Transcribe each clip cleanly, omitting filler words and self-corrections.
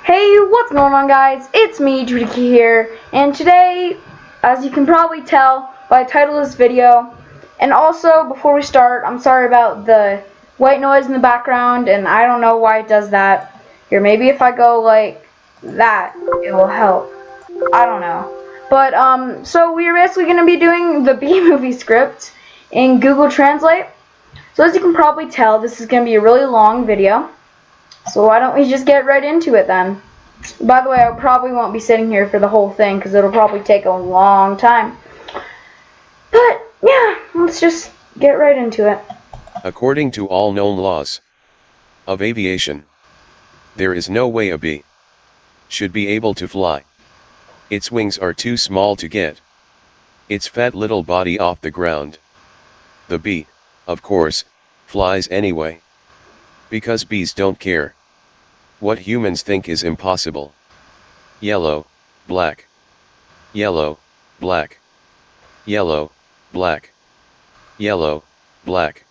Hey, what's going on, guys? It's me, Judiki here, and today, as you can probably tell by the title of this video, and also before we start, I'm sorry about the white noise in the background, and I don't know why it does that. Here, maybe if I go like that, it will help. I don't know. But, so we're basically going to be doing the B-movie script in Google Translate. So as you can probably tell, this is going to be a really long video. So why don't we just get right into it then? By the way, I probably won't be sitting here for the whole thing because it'll probably take a long time. But yeah, let's just get right into it. According to all known laws of aviation, there is no way a bee should be able to fly. Its wings are too small to get its fat little body off the ground. The bee, of course, flies anyway. Because bees don't care what humans think is impossible. Yellow, black. Yellow, black. Yellow, black. Yellow, black.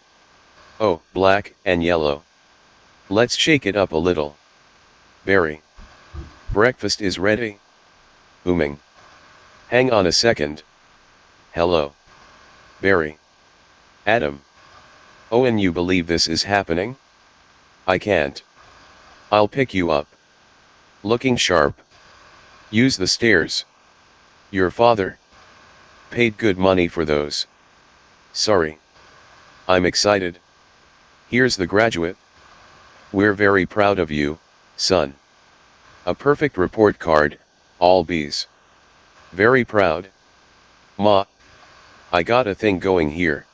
Oh, black and yellow. Let's shake it up a little. Barry. Breakfast is ready. Booming. Hang on a second. Hello. Barry. Adam. Oh, and you believe this is happening? I can't. I'll pick you up. Looking sharp. Use the stairs. Your father paid good money for those. Sorry. I'm excited. Here's the graduate. We're very proud of you, son. A perfect report card, all B's. Very proud. Ma. I got a thing going here.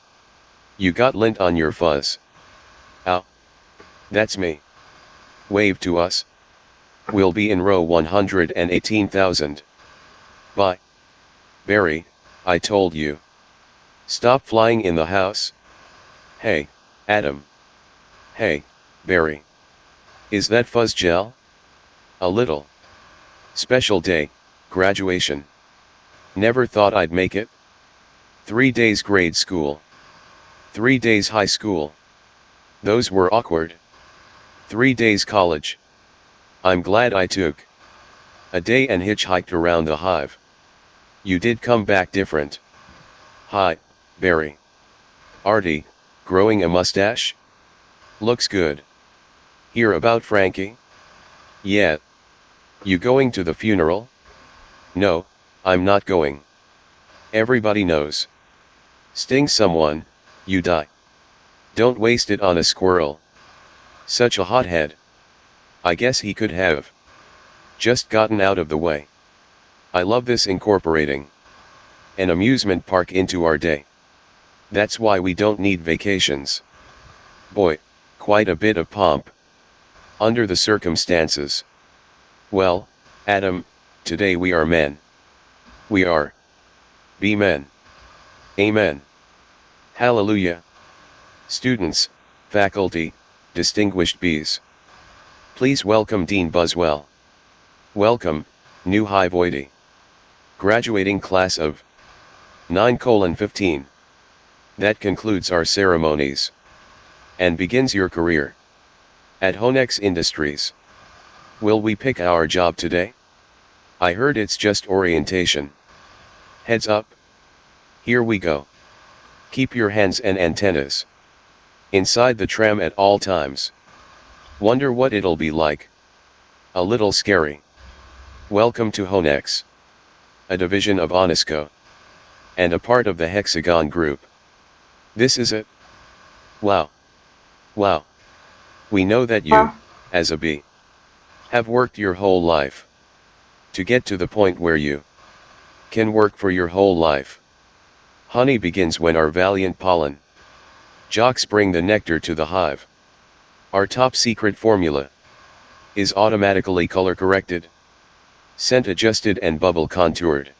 You got lint on your fuzz. Ow. That's me. Wave to us. We'll be in row 118,000. Bye. Barry, I told you. Stop flying in the house. Hey, Adam. Hey, Barry. Is that fuzz gel? A little. Special day, graduation. Never thought I'd make it. 3 days grade school. 3 days high school. Those were awkward. 3 days college. I'm glad I took a day and hitchhiked around the hive. You did come back different. Hi, Barry. Artie, growing a mustache? Looks good. Hear about Frankie? Yeah. You going to the funeral? No, I'm not going. Everybody knows. Sting someone, you die. Don't waste it on a squirrel. Such a hothead. I guess he could have just gotten out of the way. I love this incorporating an amusement park into our day. That's why we don't need vacations. Boy, quite a bit of pomp under the circumstances. Well, Adam, today we are men. We are be men. Amen. Hallelujah. Students, faculty, distinguished Bs. Please welcome Dean Buswell. Welcome, new Hivoidy. Graduating class of 9:15. That concludes our ceremonies. And begins your career at Honex Industries. Will we pick our job today? I heard it's just orientation. Heads up. Here we go. Keep your hands and antennas inside the tram at all times. Wonder what it'll be like. A little scary. Welcome to Honex, a division of Onisco, and a part of the Hexagon Group. This is it? Wow. Wow. We know that you, as a bee, have worked your whole life to get to the point where you can work for your whole life. Honey begins when our valiant pollen jocks bring the nectar to the hive. Our top secret formula is automatically color corrected, scent adjusted and bubble contoured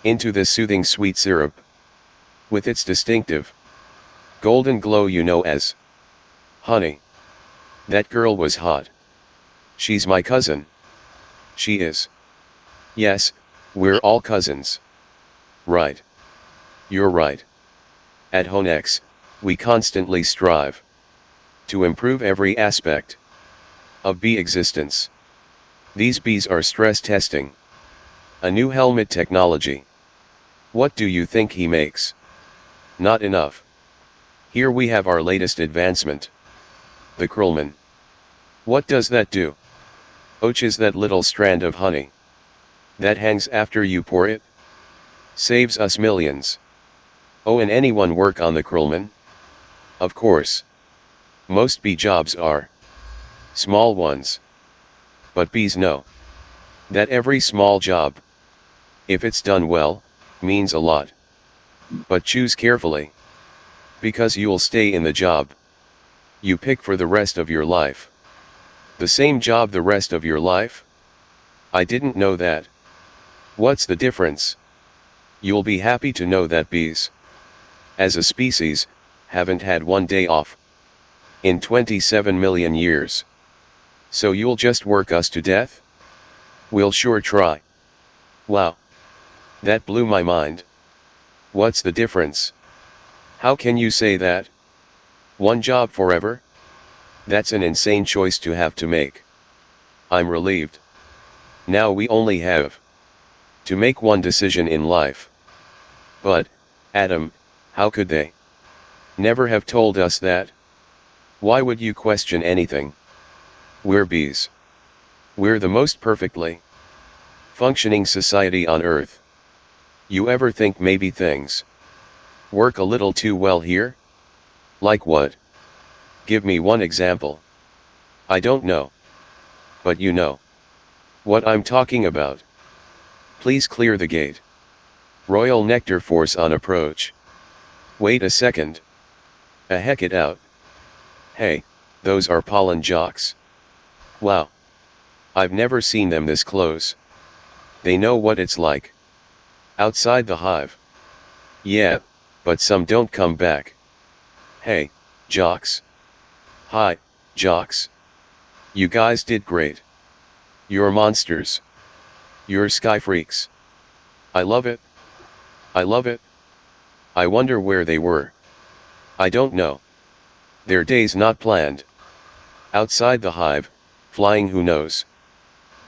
into this soothing sweet syrup with its distinctive golden glow you know as honey. That girl was hot. She's my cousin. She is. Yes, we're all cousins. Right. You're right. At Honex, we constantly strive to improve every aspect of bee existence. These bees are stress testing a new helmet technology. What do you think he makes? Not enough. Here we have our latest advancement. The Krillman. What does that do? Is that little strand of honey that hangs after you pour it? Saves us millions. Oh, and anyone work on the Krillman? Of course. Most bee jobs are small ones. But bees know that every small job, if it's done well, means a lot. But choose carefully, because you'll stay in the job you pick for the rest of your life. The same job the rest of your life? I didn't know that. What's the difference? You'll be happy to know that bees, as a species, haven't had one day off in 27 million years. So you'll just work us to death? We'll sure try. Wow. That blew my mind. What's the difference? How can you say that? One job forever? That's an insane choice to have to make. I'm relieved. Now we only have to make one decision in life. But, Adam, how could they never have told us that? Why would you question anything? We're bees. We're the most perfectly functioning society on Earth. You ever think maybe things work a little too well here? Like what? Give me one example. I don't know. But you know what I'm talking about. Please clear the gate. Royal Nectar Force on approach. Wait a second. Heck it out. Hey, those are pollen jocks. Wow. I've never seen them this close. They know what it's like outside the hive. Yeah, but some don't come back. Hey, jocks. Hi, jocks. You guys did great. You're monsters. You're sky freaks. I love it. I love it. I wonder where they were. I don't know. Their days not planned. Outside the hive, flying who knows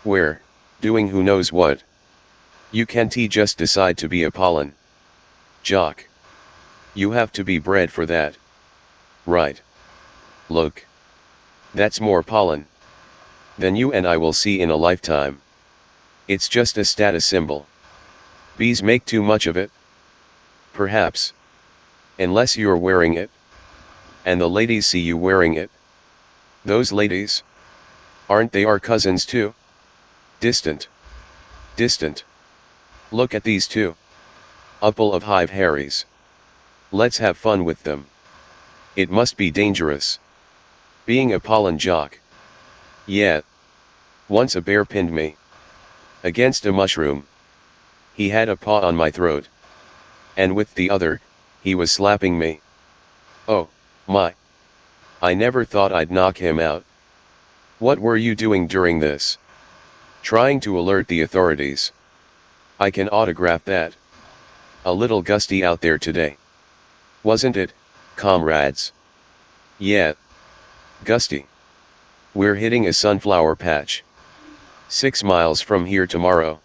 where, doing who knows what. You can't just decide to be a pollen jock. You have to be bred for that. Right. Look. That's more pollen than you and I will see in a lifetime. It's just a status symbol. Bees make too much of it. Perhaps. Unless you're wearing it. And the ladies see you wearing it. Those ladies? Aren't they our cousins too? Distant. Distant. Look at these two. Couple of hive Harrys. Let's have fun with them. It must be dangerous being a pollen jock. Yeah. Once a bear pinned me against a mushroom. He had a paw on my throat. And with the other, he was slapping me. Oh, my. I never thought I'd knock him out. What were you doing during this? Trying to alert the authorities. I can autograph that. A little gusty out there today. Wasn't it, comrades? Yeah. Gusty. We're hitting a sunflower patch. 6 miles from here tomorrow.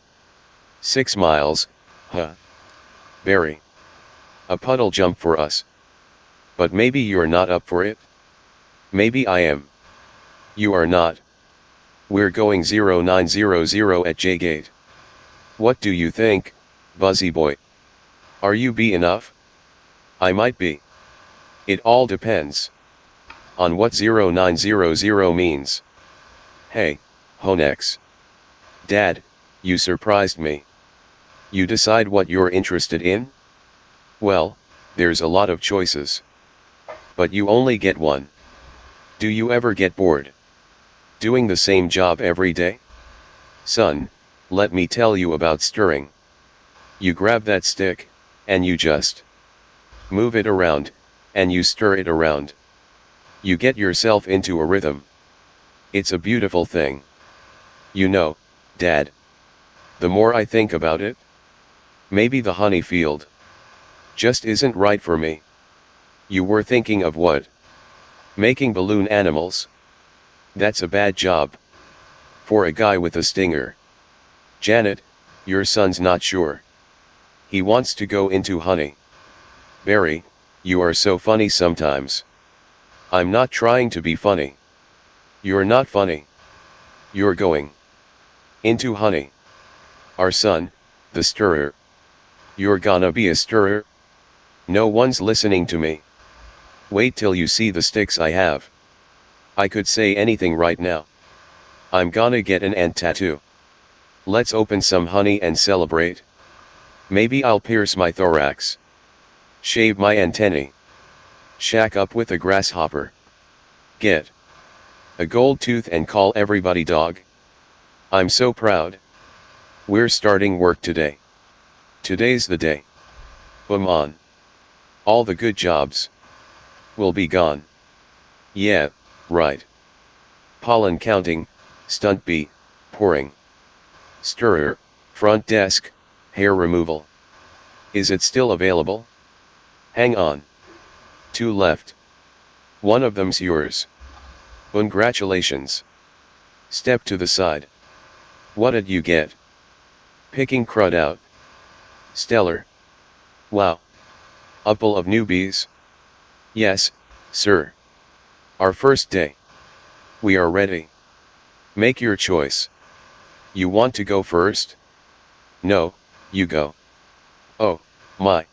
6 miles, huh? Barry. A puddle jump for us. But maybe you're not up for it? Maybe I am. You are not. We're going 0900 at J Gate. What do you think, Buzzy boy? Are you B enough? I might be. It all depends on what 0900 means. Hey, Honex. Dad, you surprised me. You decide what you're interested in? Well, there's a lot of choices. But you only get one. Do you ever get bored doing the same job every day? Son, let me tell you about stirring. You grab that stick, and you just move it around, and you stir it around. You get yourself into a rhythm. It's a beautiful thing. You know, Dad. The more I think about it, maybe the honey field just isn't right for me. You were thinking of what? Making balloon animals? That's a bad job for a guy with a stinger. Janet, your son's not sure. He wants to go into honey. Barry, you are so funny sometimes. I'm not trying to be funny. You're not funny. You're going into honey. Our son, the stirrer. You're gonna be a stirrer? No one's listening to me. Wait till you see the sticks I have. I could say anything right now. I'm gonna get an ant tattoo. Let's open some honey and celebrate. Maybe I'll pierce my thorax. Shave my antennae. Shack up with a grasshopper. Get a gold tooth and call everybody dog. I'm so proud. We're starting work today. Today's the day. Boom on. All the good jobs will be gone. Yeah, right. Pollen counting, stunt bee, pouring. Stirrer, front desk, hair removal. Is it still available? Hang on. 2 left. One of them's yours. Congratulations. Step to the side. What'd you get? Picking crud out. Stellar. Wow. Upple of newbies? Yes, sir. Our first day. We are ready. Make your choice. You want to go first? No, you go. Oh, my.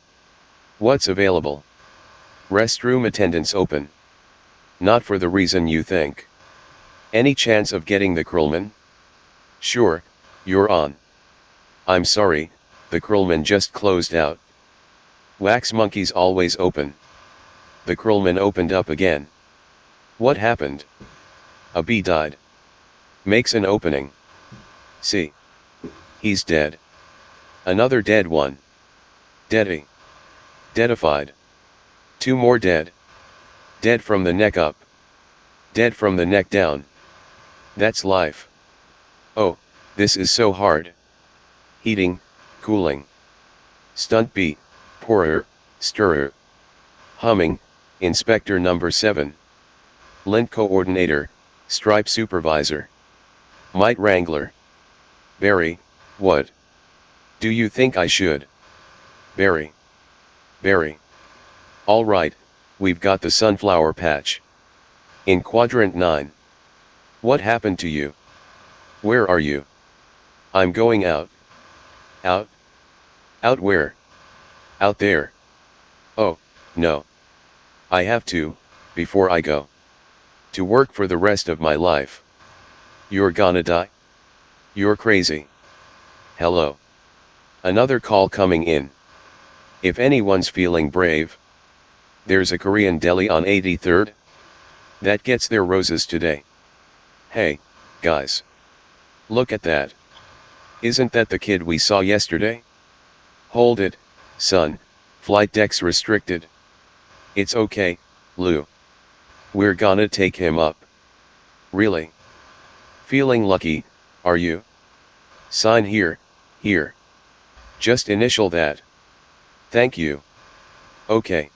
What's available? Restroom attendants open. Not for the reason you think. Any chance of getting the Krillman? Sure, you're on. I'm sorry, the Krillman just closed out. Wax monkeys always open. The Krillman opened up again. What happened? A bee died. Makes an opening. See. He's dead. Another dead one. Deady. Deadified. 2 more dead. Dead from the neck up. Dead from the neck down. That's life. Oh, this is so hard. Heating, cooling. Stunt bee, pourer, stirrer. Humming, inspector number 7. Lint coordinator, stripe supervisor. Mite wrangler. Barry, what? Do you think I should? Barry. Barry. All right, we've got the sunflower patch. In quadrant 9. What happened to you? Where are you? I'm going out. Out? Out where? Out there. Oh, no. I have to, before I go. To work for the rest of my life. You're gonna die? You're crazy. Hello. Another call coming in. If anyone's feeling brave. There's a Korean deli on 83rd. That gets their roses today. Hey, guys. Look at that. Isn't that the kid we saw yesterday? Hold it, son, flight deck's restricted. It's okay, Lou. We're gonna take him up. Really? Feeling lucky, are you? Sign here, here. Just initial that. Thank you. Okay.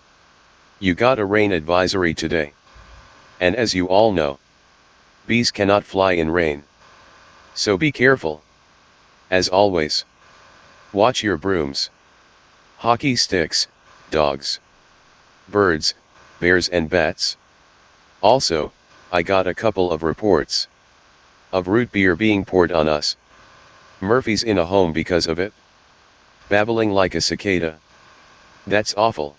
You got a rain advisory today. And as you all know, bees cannot fly in rain. So be careful. As always. Watch your brooms. Hockey sticks, dogs. Birds, bears and bats. Also, I got a couple of reports. Of root beer being poured on us. Murphy's in a home because of it. Babbling like a cicada. That's awful.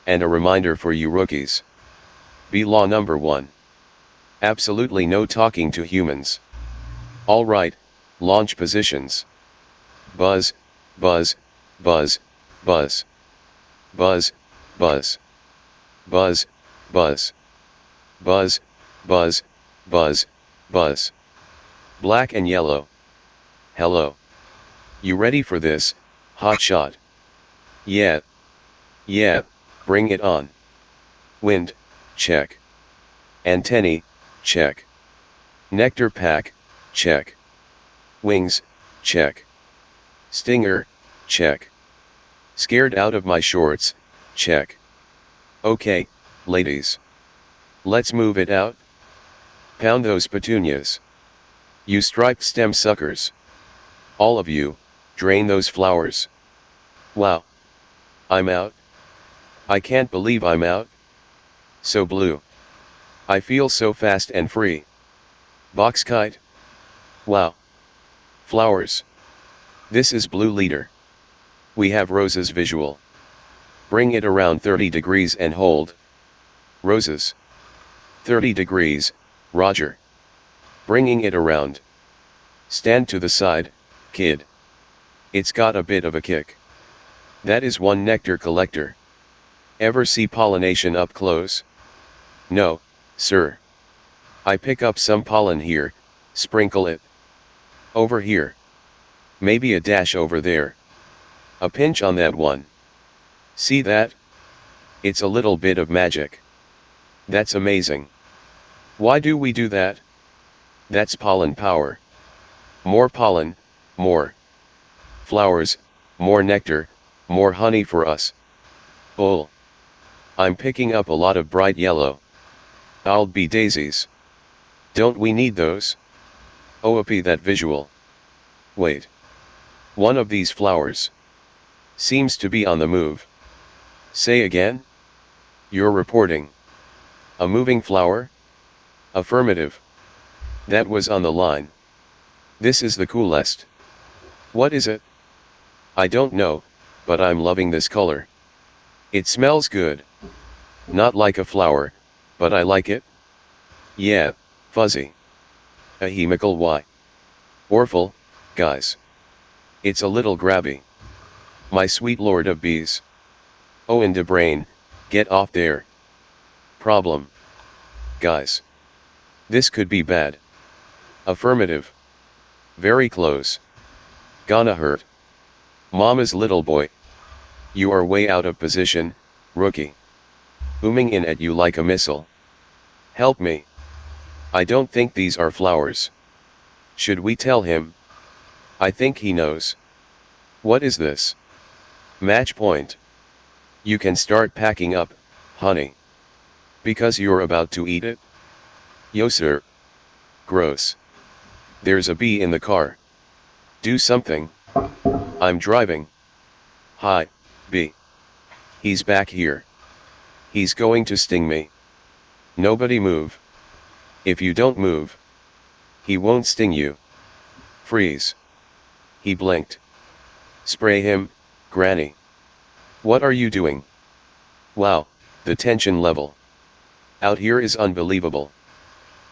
And a reminder for you rookies. Bee law number 1. Absolutely no talking to humans. Alright, launch positions. Buzz, buzz, buzz, buzz. Buzz, buzz. Buzz, buzz. Buzz, buzz, buzz, buzz. Black and yellow. Hello. You ready for this, hot shot? Yeah. Yeah, bring it on. Wind, check. Antennae, check. Nectar pack, check. Wings, check. Stinger, check. Scared out of my shorts, check. Okay, ladies. Let's move it out. Pound those petunias. You striped stem suckers. All of you, drain those flowers. Wow. I'm out. I can't believe I'm out. So blue. I feel so fast and free. Box kite. Wow. Flowers. This is blue leader. We have roses visual. Bring it around 30 degrees and hold. Roses. 30 degrees, Roger. Bringing it around. Stand to the side, kid. It's got a bit of a kick. That is one nectar collector. Ever see pollination up close? No, sir. I pick up some pollen here, sprinkle it. Over here. Maybe a dash over there. A pinch on that one. See that? It's a little bit of magic. That's amazing. Why do we do that? That's pollen power. More pollen, more flowers, more nectar, more honey for us. Bull. I'm picking up a lot of bright yellow. I'll be daisies. Don't we need those? OP that visual. Wait. One of these flowers seems to be on the move. Say again? You're reporting. A moving flower? Affirmative. That was on the line. This is the coolest. What is it? I don't know, but I'm loving this color. It smells good. Not like a flower, but I like it. Yeah, fuzzy. A chemical Y. Orphle, guys. It's a little grabby. My sweet lord of bees. Owen de Brain, get off there. Problem. Guys. This could be bad. Affirmative. Very close. Gonna hurt. Mama's little boy. You are way out of position, rookie. Booming in at you like a missile. Help me. I don't think these are flowers. Should we tell him? I think he knows. What is this? Match point. You can start packing up, honey. Because you're about to eat it? Yo sir. Gross. There's a bee in the car. Do something. I'm driving. Hi, bee. He's back here. He's going to sting me. Nobody move. If you don't move, he won't sting you. Freeze. He blinked. Spray him, Granny. What are you doing? Wow, the tension level out here is unbelievable.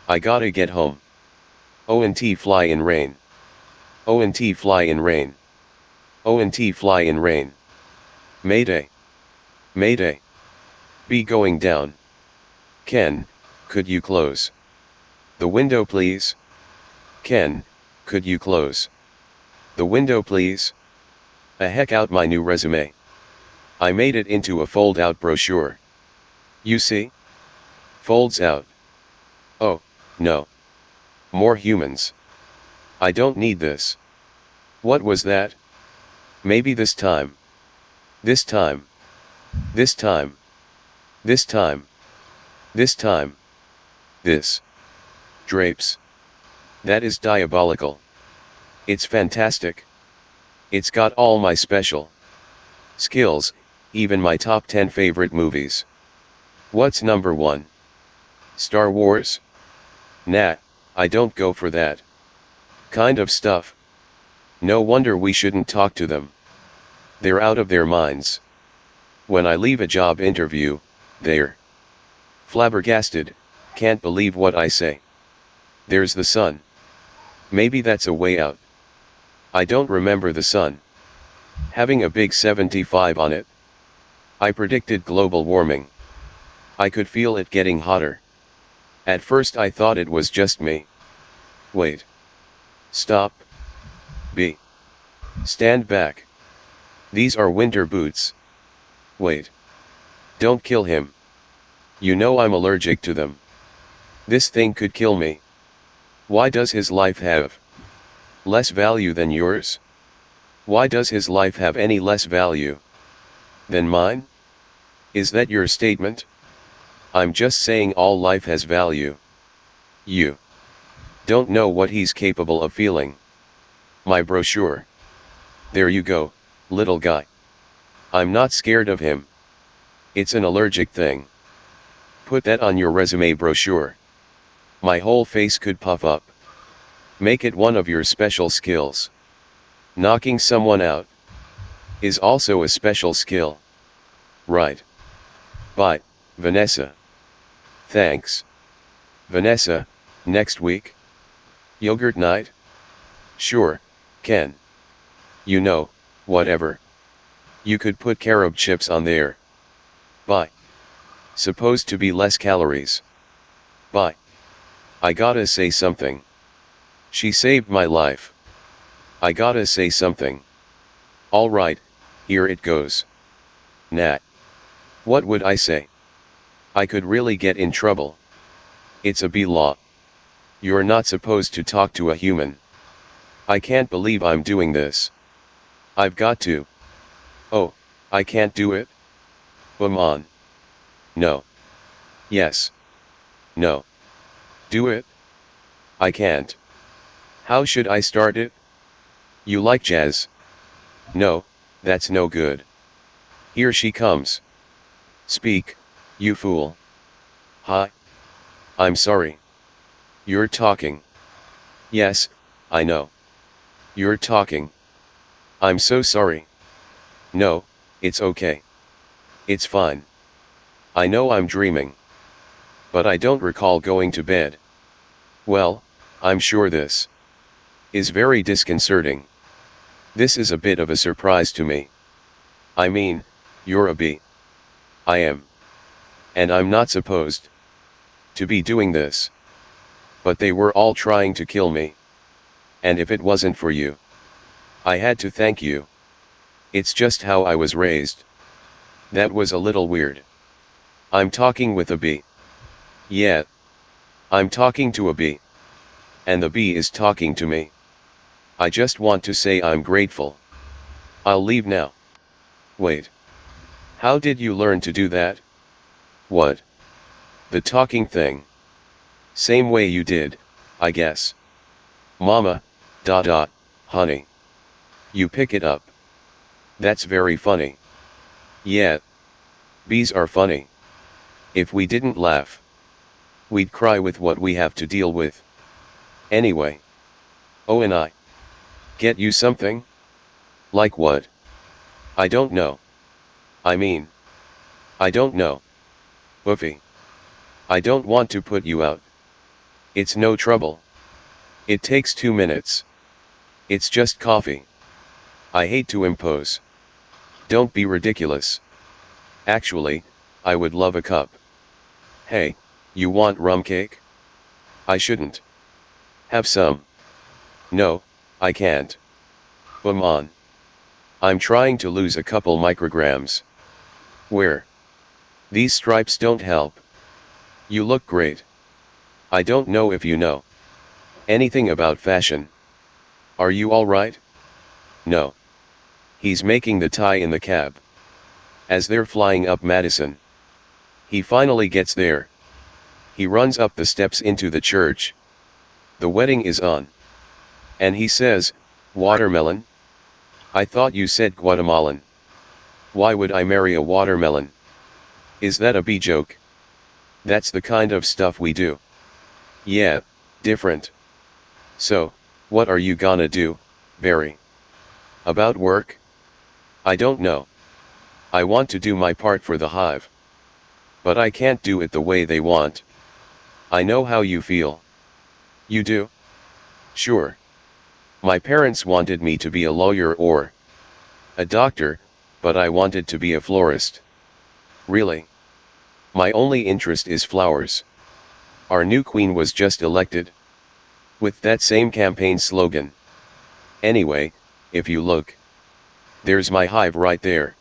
I gotta get home. ONT fly in rain. ONT fly in rain. ONT fly in rain. Mayday. Mayday. Be going down. Ken, could you close the window please? Ken, could you close the window please? A heck out my new resume. I made it into a fold-out brochure. You see? Folds out. Oh, no. More humans. I don't need this. What was that? Maybe this time. This time. This time. This time. This time. This. Drapes. That is diabolical. It's fantastic. It's got all my special skills, even my top 10 favorite movies. What's number 1? Star Wars? Nah, I don't go for that kind of stuff. No wonder we shouldn't talk to them. They're out of their minds. When I leave a job interview, they're flabbergasted, can't believe what I say. There's the sun. Maybe that's a way out. I don't remember the sun having a big 75 on it. I predicted global warming. I could feel it getting hotter. At first I thought it was just me. Wait. Stop. B. Stand back. These are winter boots. Wait. Don't kill him. You know I'm allergic to them. This thing could kill me. Why does his life have less value than yours? Why does his life have any less value than mine? Is that your statement? I'm just saying all life has value. You Don't know what he's capable of feeling. My brochure. There you go, little guy. I'm not scared of him. It's an allergic thing. Put that on your resume brochure. My whole face could puff up. Make it one of your special skills. Knocking someone out is also a special skill. Right. Bye, Vanessa. Thanks. Vanessa, next week? Yogurt night? Sure, Ken. You know, whatever. You could put carob chips on there. Bye. Supposed to be less calories. Bye. I gotta say something. She saved my life. I gotta say something. Alright, here it goes. Nah. What would I say? I could really get in trouble. It's a B law. You're not supposed to talk to a human. I can't believe I'm doing this. I've got to. Oh, I can't do it? Come on. No. Yes. No. Do it? I can't. How should I start it? You like jazz? No, that's no good. Here she comes. Speak, you fool. Hi. I'm sorry. You're talking. Yes, I know. You're talking. I'm so sorry. No, it's okay. It's fine. I know I'm dreaming. But I don't recall going to bed. Well, I'm sure this is very disconcerting. This is a bit of a surprise to me. I mean, you're a bee. I am. And I'm not supposed to be doing this. But they were all trying to kill me. And if it wasn't for you, I had to thank you. It's just how I was raised. That was a little weird. I'm talking with a bee. Yeah. I'm talking to a bee. And the bee is talking to me. I just want to say I'm grateful. I'll leave now. Wait. How did you learn to do that? What? The talking thing. Same way you did, I guess. Mama, honey. You pick it up. That's very funny. Yeah. Bees are funny. If we didn't laugh, we'd cry with what we have to deal with. Anyway. Oh, and I get you something? Like what? I don't know. I mean, I don't know. Buffy. I don't want to put you out. It's no trouble. It takes 2 minutes. It's just coffee. I hate to impose. Don't be ridiculous. Actually, I would love a cup. Hey, you want rum cake? I shouldn't. Have some. No, I can't. Come on. I'm trying to lose a couple micrograms. Where? These stripes don't help. You look great. I don't know if you know anything about fashion. Are you alright? No. He's making the tie in the cab. As they're flying up Madison. He finally gets there. He runs up the steps into the church. The wedding is on. And he says, watermelon? I thought you said Guatemalan. Why would I marry a watermelon? Is that a bee joke? That's the kind of stuff we do. Yeah, different. So, what are you gonna do, Barry? About work? I don't know. I want to do my part for the hive. But I can't do it the way they want. I know how you feel. You do? Sure. My parents wanted me to be a lawyer or a doctor, but I wanted to be a florist. Really? My only interest is flowers. Our new queen was just elected. With that same campaign slogan. Anyway, if you look. There's my hive right there.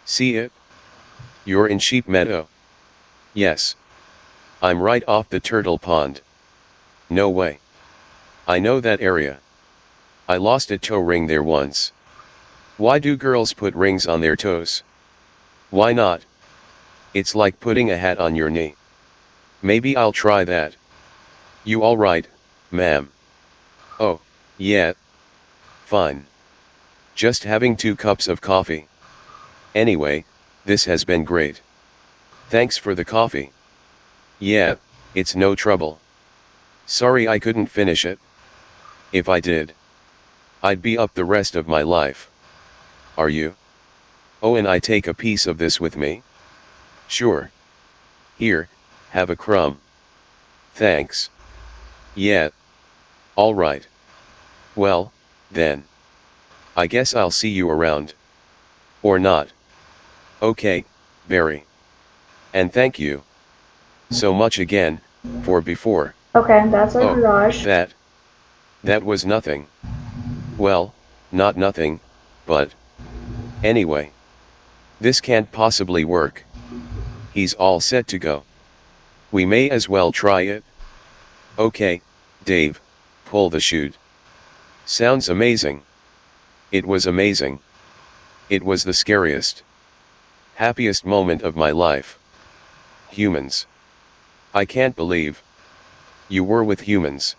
See it? You're in Sheep Meadow. Yes. I'm right off the turtle pond. No way. I know that area. I lost a toe ring there once. Why do girls put rings on their toes? Why not? It's like putting a hat on your knee. Maybe I'll try that. You alright, ma'am. Oh, yeah. Fine. Just having 2 cups of coffee. Anyway, this has been great. Thanks for the coffee. Yeah, it's no trouble. Sorry I couldn't finish it. If I did, I'd be up the rest of my life. Are you? Oh, and I take a piece of this with me? Sure. Here, have a crumb. Thanks. Yeah. All right. Well, then. I guess I'll see you around. Or not. Okay, Barry. And thank you so much again, for before. Okay, that's our garage. That was nothing. Well, not nothing, but anyway. This can't possibly work. He's all set to go. We may as well try it. Okay, Dave, pull the chute. Sounds amazing. It was amazing. It was the scariest, happiest moment of my life. Humans. I can't believe you were with humans.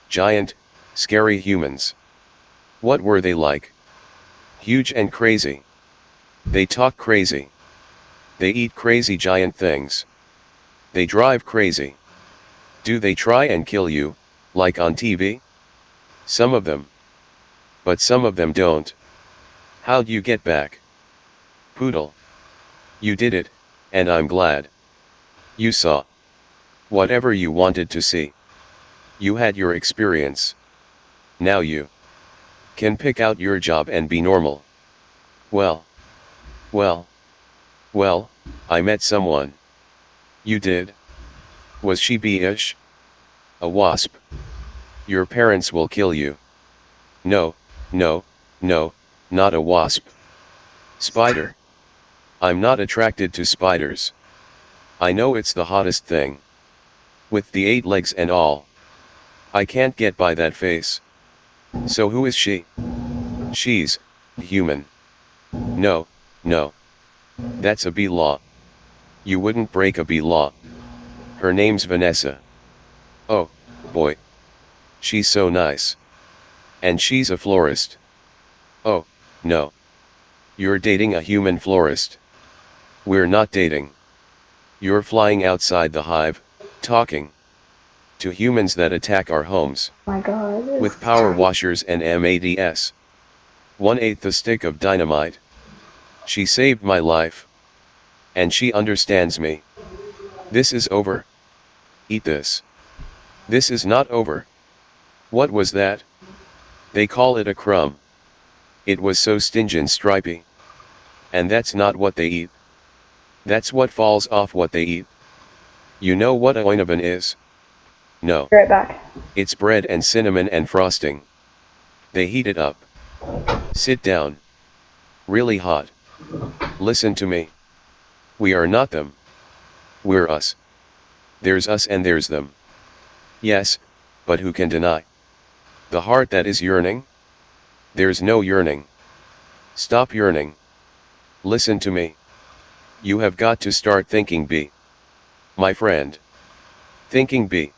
Giant, scary humans. What were they like? Huge and crazy. They talk crazy. They eat crazy giant things. They drive crazy. Do they try and kill you, like on TV? Some of them. But some of them don't. How'd you get back? Poodle. You did it, and I'm glad. You saw whatever you wanted to see. You had your experience. Now you can pick out your job and be normal. Well, I met someone. You did? Was she bee-ish? A wasp? Your parents will kill you. No, not a wasp. Spider. I'm not attracted to spiders. I know it's the hottest thing. With the 8 legs and all. I can't get by that face. So who is she? She's human. No. That's a bee law. You wouldn't break a bee law. Her name's Vanessa. Oh, boy. She's so nice. And she's a florist. Oh, no. You're dating a human florist. We're not dating. You're flying outside the hive, talking to humans that attack our homes. My God. With power washers and MADS. 1/8 the stick of dynamite. She saved my life. And she understands me. This is over. Eat this. This is not over. What was that? They call it a crumb. It was so stingy and stripy. And that's not what they eat. That's what falls off what they eat. You know what a oinabin is? No. Be right back. It's bread and cinnamon and frosting. They heat it up. Sit down. Really hot. Listen to me. We are not them. We're us. There's us and there's them. Yes, but who can deny the heart that is yearning? There's no yearning. Stop yearning. Listen to me. You have got to start thinking B. My friend. Thinking B.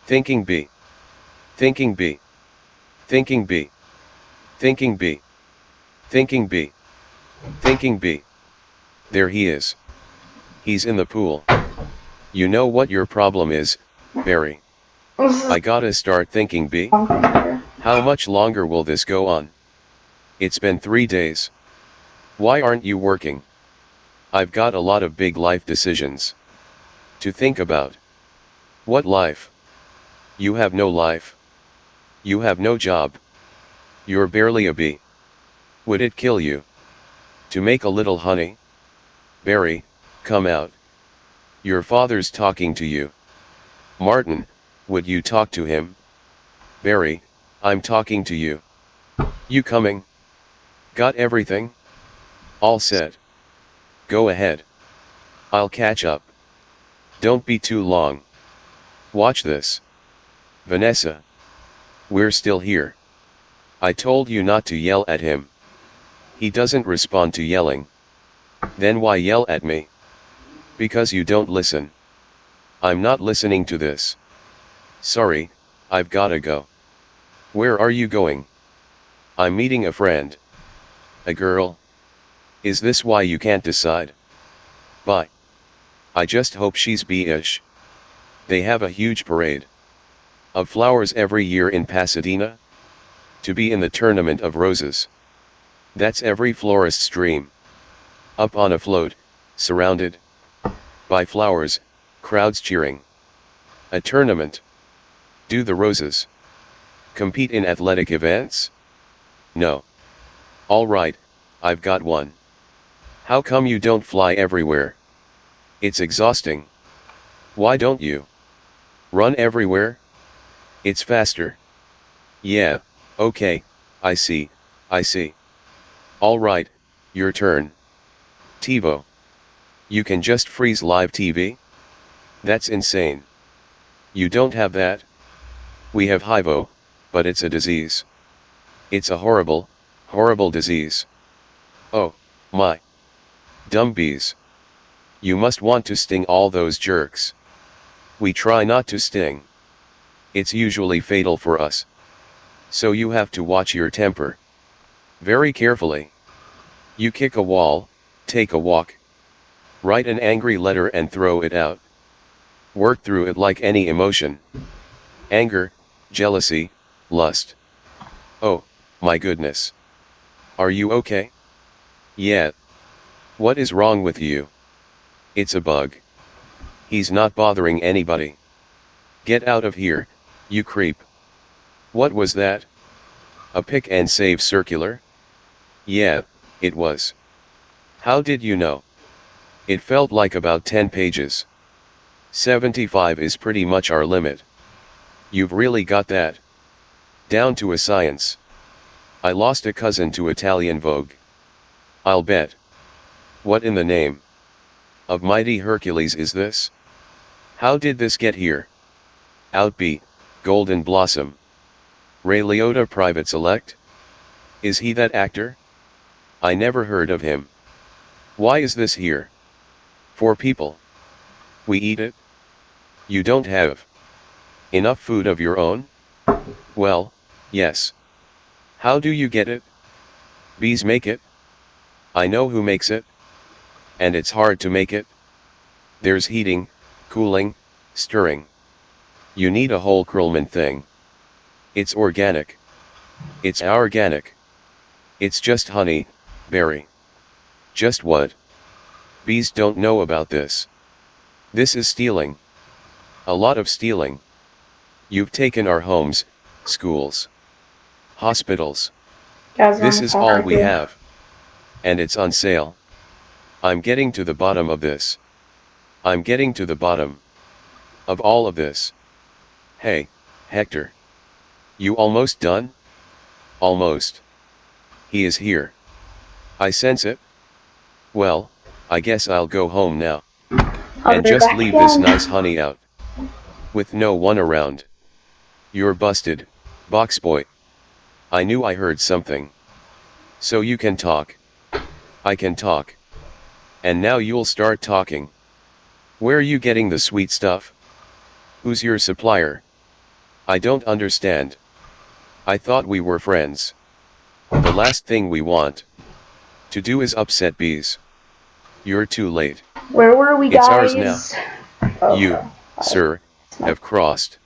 Thinking B. Thinking B. Thinking B. Thinking B. Thinking B. Thinking B. There he is. He's in the pool. You know what your problem is, Barry. I gotta start thinking B. How much longer will this go on? It's been 3 days. Why aren't you working? I've got a lot of big life decisions to think about. What life? You have no life. You have no job. You're barely a bee. Would it kill you to make a little honey? Barry, come out. Your father's talking to you. Martin, would you talk to him? Barry, I'm talking to you. You coming? Got everything? All set. Go ahead. I'll catch up. Don't be too long. Watch this. Vanessa. We're still here. I told you not to yell at him. He doesn't respond to yelling. Then why yell at me? Because you don't listen. I'm not listening to this. Sorry, I've gotta go. Where are you going? I'm meeting a friend. A girl? Is this why you can't decide? Bye. I just hope she's B-ish. They have a huge parade of flowers every year in Pasadena. To be in the tournament of roses. That's every florist's dream. Up on a float, surrounded by flowers, crowds cheering. A tournament. Do the roses compete in athletic events? No. Alright, I've got one. How come you don't fly everywhere? It's exhausting. Why don't you run everywhere? It's faster. Yeah, okay, I see. Alright, your turn. TiVo. You can just freeze live TV? That's insane. You don't have that? We have HIVO, but it's a disease. It's a horrible, horrible disease. Oh, my. Dumb bees. You must want to sting all those jerks. We try not to sting. It's usually fatal for us. So you have to watch your temper. Very carefully. You kick a wall, take a walk. Write an angry letter and throw it out. Work through it like any emotion. Anger, jealousy, lust. Oh, my goodness. Are you okay? Yeah. What is wrong with you? It's a bug. He's not bothering anybody. Get out of here, you creep. What was that? A pick and save circular? Yeah, it was. How did you know? It felt like about 10 pages. 75 is pretty much our limit. You've really got that down to a science. I lost a cousin to Italian Vogue. I'll bet. What in the name of mighty Hercules is this? How did this get here? Outbeat, Golden Blossom. Ray Liotta Private Select? Is he that actor? I never heard of him. Why is this here? For people. We eat it? You don't have enough food of your own? Well, yes. How do you get it? Bees make it? I know who makes it. And it's hard to make it. There's heating, cooling, stirring. You need a whole Krillman thing. It's organic. It's organic. It's just honey, berry. Just what? Bees don't know about this. This is stealing. A lot of stealing. You've taken our homes, schools, hospitals. This is all we have. And it's on sale. I'm getting to the bottom of this. I'm getting to the bottom of all of this. Hey, Hector. You almost done? Almost. He is here. I sense it. Well, I guess I'll go home now. And just leave this nice honey out. With no one around. You're busted, box boy. I knew I heard something. So you can talk. I can talk. And now you'll start talking. Where you getting the sweet stuff? Who's your supplier? I don't understand. I thought we were friends. The last thing we want to do is upset bees. You're too late. Where were we, It's guys? ours now. Okay. You, sir, have crossed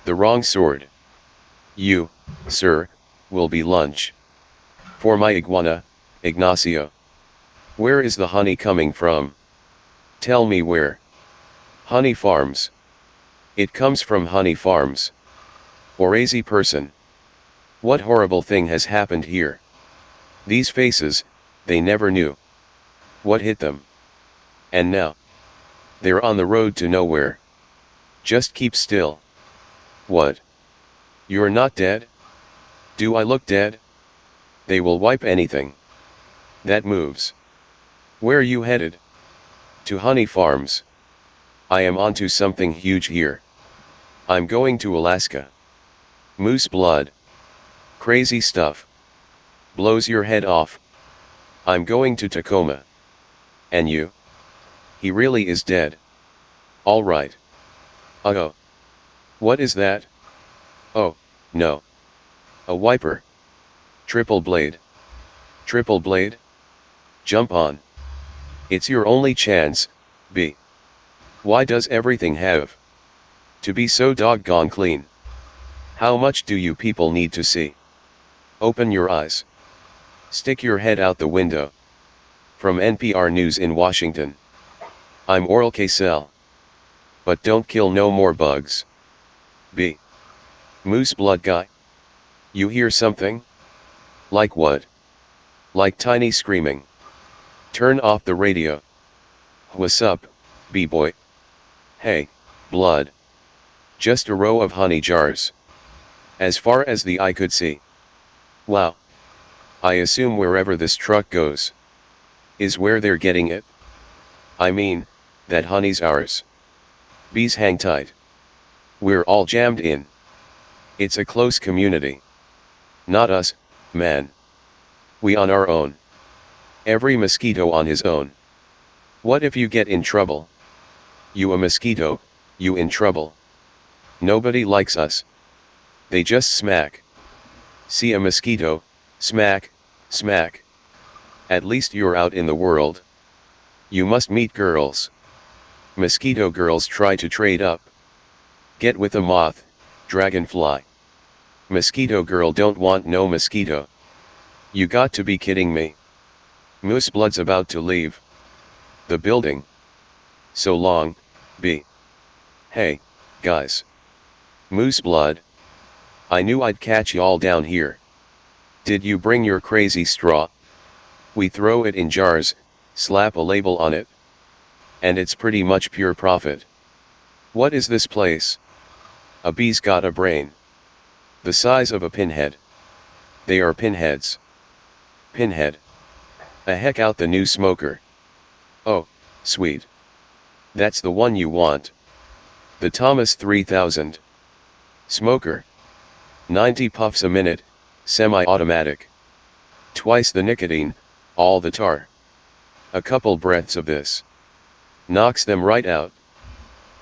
the wrong sword. You, sir, will be lunch for my iguana, Ignacio. Where is the honey coming from? Tell me where. Honey farms. It comes from honey farms. Orazy person. What horrible thing has happened here? These faces, they never knew what hit them. And now, they're on the road to nowhere. Just keep still. What? You're not dead? Do I look dead? They will wipe anything that moves. Where you headed? To honey farms. I am onto something huge here. I'm going to Alaska. Moose blood. Crazy stuff. Blows your head off. I'm going to Tacoma. And you? He really is dead. Alright. Uh-oh. What is that? Oh, no. A wiper. Triple blade. Triple blade? Jump on. It's your only chance, B. Why does everything have to be so doggone clean? How much do you people need to see? Open your eyes. Stick your head out the window. From NPR News in Washington. I'm Oral K-Cell. But don't kill no more bugs. B. Moose blood guy? You hear something? Like what? Like tiny screaming. Turn off the radio. What's up, B-boy? Hey, blood. Just a row of honey jars. As far as the eye could see. Wow. I assume wherever this truck goes is where they're getting it. I mean, that honey's ours. Bees hang tight. We're all jammed in. It's a close community. Not us, man. We on our own. Every mosquito on his own. What if you get in trouble? You a mosquito, you in trouble. Nobody likes us. They just smack. See a mosquito, smack, smack. At least you're out in the world. You must meet girls. Mosquito girls try to trade up. Get with a moth, dragonfly. Mosquito girl don't want no mosquito. You got to be kidding me. Moose blood's about to leave the building. So long, B. Hey, guys. Moose blood. I knew I'd catch y'all down here. Did you bring your crazy straw? We throw it in jars, slap a label on it. And it's pretty much pure profit. What is this place? A bee's got a brain. The size of a pinhead. They are pinheads. Pinhead. A heck out the new smoker. Oh, sweet. That's the one you want. The Thomas 3000. Smoker. 90 puffs a minute, semi-automatic. Twice the nicotine, all the tar. A couple breaths of this knocks them right out.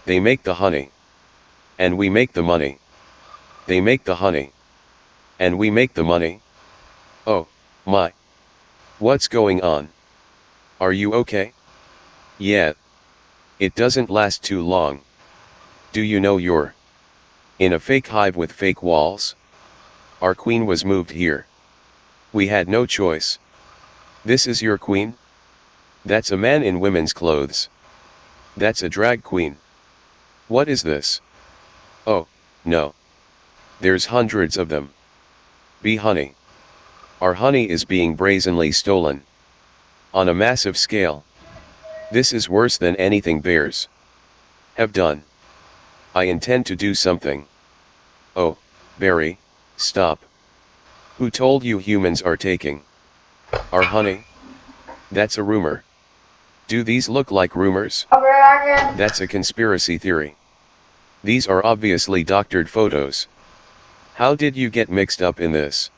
They make the honey. And we make the money. They make the honey. And we make the money. Oh, my. What's going on? Are you okay? Yeah. It doesn't last too long. Do you know you're in a fake hive with fake walls? Our queen was moved here. We had no choice. This is your queen? That's a man in women's clothes. That's a drag queen. What is this? Oh, no. There's hundreds of them. Bee honey. Our honey is being brazenly stolen. On a massive scale. This is worse than anything bears have done. I intend to do something. Oh, Barry, stop. Who told you humans are taking our honey? That's a rumor. Do these look like rumors? That's a conspiracy theory. These are obviously doctored photos. How did you get mixed up in this?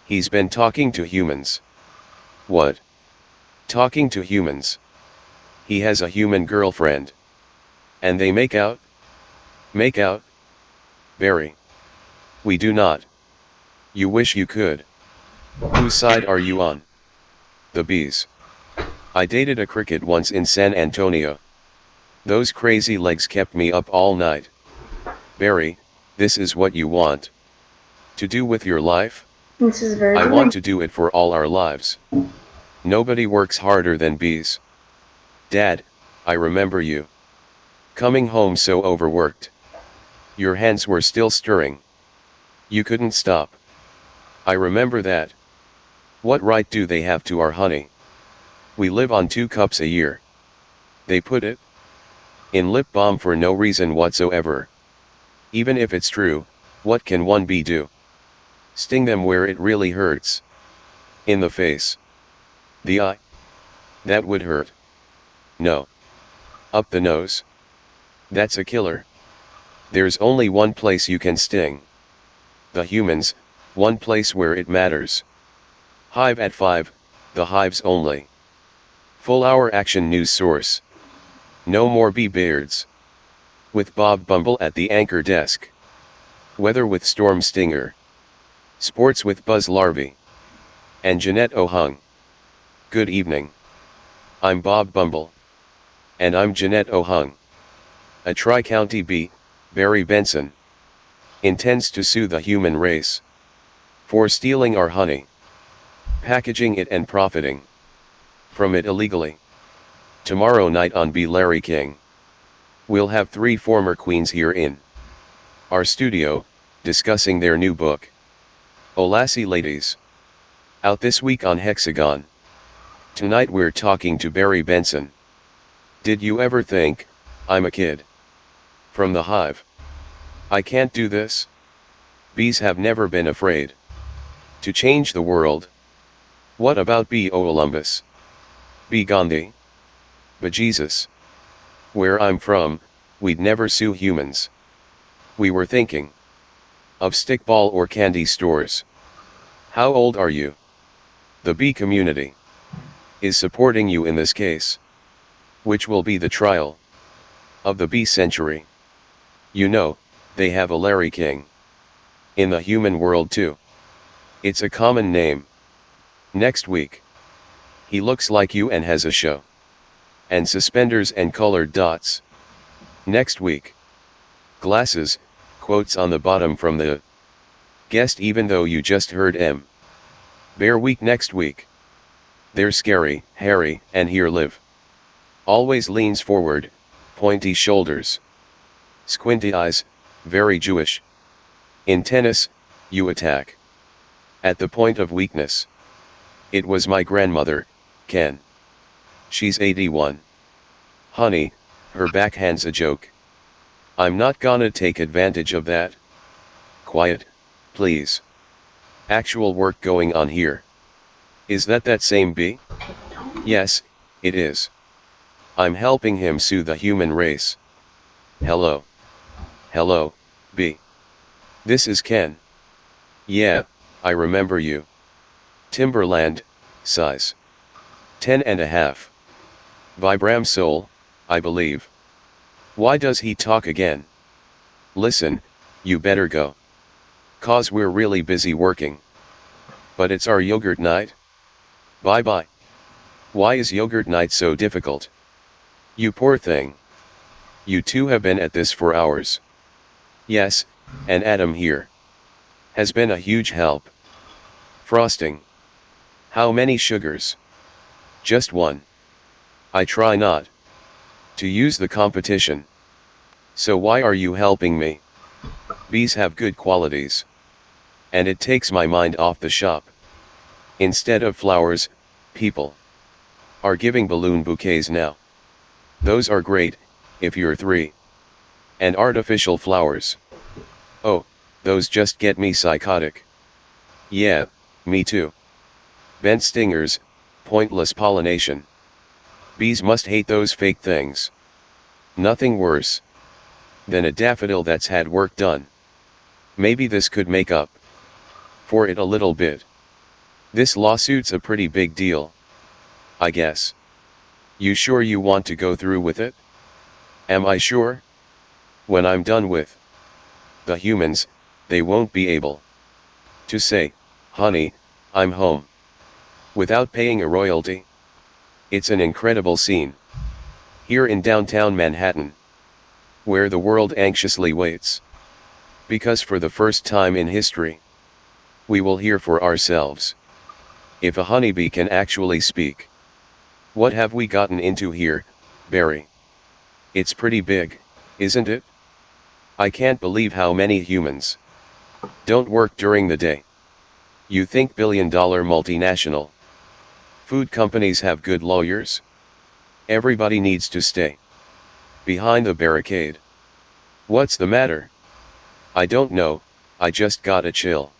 He's been talking to humans. What? Talking to humans. He has a human girlfriend. And they make out? Make out? Barry. We do not. You wish you could. Whose side are you on? The bees. I dated a cricket once in San Antonio. Those crazy legs kept me up all night. Barry, this is what you want to do with your life? This is very I want to do it for all our lives. Nobody works harder than bees. Dad, I remember you coming home so overworked. Your hands were still stirring. You couldn't stop. I remember that. What right do they have to our honey? We live on 2 cups a year. They put it in lip balm for no reason whatsoever. Even if it's true, what can one bee do? Sting them where it really hurts. In the face. The eye. That would hurt. No. Up the nose. That's a killer. There's only one place you can sting. The humans, one place where it matters. Hive at 5, the hives only. Full hour action news source. No more bee beards. With Bob Bumble at the anchor desk. Weather with Storm Stinger. Sports with Buzz Larvey. And Jeanette O'Hung. Good evening. I'm Bob Bumble. And I'm Jeanette O'Hung. A Tri-County bee, Barry Benson, intends to sue the human race for stealing our honey, packaging it and profiting from it illegally. Tomorrow night on Be Larry King, we'll have 3 former queens here in our studio, discussing their new book, Oh Lassie Ladies, out this week on Hexagon. Tonight we're talking to Barry Benson. Did you ever think, I'm a kid from the hive, I can't do this? Bees have never been afraid to change the world. What about B. O. Olympus? B. Gandhi? But Jesus. Where I'm from, we'd never sue humans. We were thinking of stickball or candy stores. How old are you? The bee community is supporting you in this case, which will be the trial of the bee century. You know, they have a Larry King in the human world too. It's a common name. Next week, he looks like you and has a show and suspenders and colored dots. Next week, glasses, quotes on the bottom from the guest even though you just heard M. Bear Week next week. They're scary, hairy, and here live. Always leans forward, pointy shoulders, squinty eyes, very Jewish. In tennis, you attack at the point of weakness. It was my grandmother, Ken. She's 81. Honey, her backhand's a joke. I'm not gonna take advantage of that. Quiet, please. Actual work going on here. Is that same bee? Yes, it is. I'm helping him sue the human race. Hello. Hello, bee. This is Ken. Yeah, I remember you. Timberland, size 10.5. Vibram Soul, I believe. Why does he talk again? Listen, you better go. 'Cause we're really busy working. But it's our yogurt night. Bye bye. Why is yogurt night so difficult? You poor thing. You two have been at this for hours. Yes, and Adam here has been a huge help. Frosting. How many sugars? Just one. I try not to use the competition. So why are you helping me? Bees have good qualities. And it takes my mind off the shop. Instead of flowers, people are giving balloon bouquets now. Those are great, if you're 3. And artificial flowers. Oh, those just get me psychotic. Yeah, me too. Bent stingers, pointless pollination. Bees must hate those fake things. Nothing worse than a daffodil that's had work done. Maybe this could make up for it a little bit. This lawsuit's a pretty big deal, I guess. You sure you want to go through with it? Am I sure? When I'm done with the humans, they won't be able to say, honey, I'm home, without paying a royalty. It's an incredible scene here in downtown Manhattan, where the world anxiously waits. Because for the first time in history, we will hear for ourselves if a honeybee can actually speak. What have we gotten into here, Barry? It's pretty big, isn't it? I can't believe how many humans don't work during the day. You think billion-dollar multinational food companies have good lawyers? Everybody needs to stay behind the barricade. What's the matter? I don't know, I just got a chill.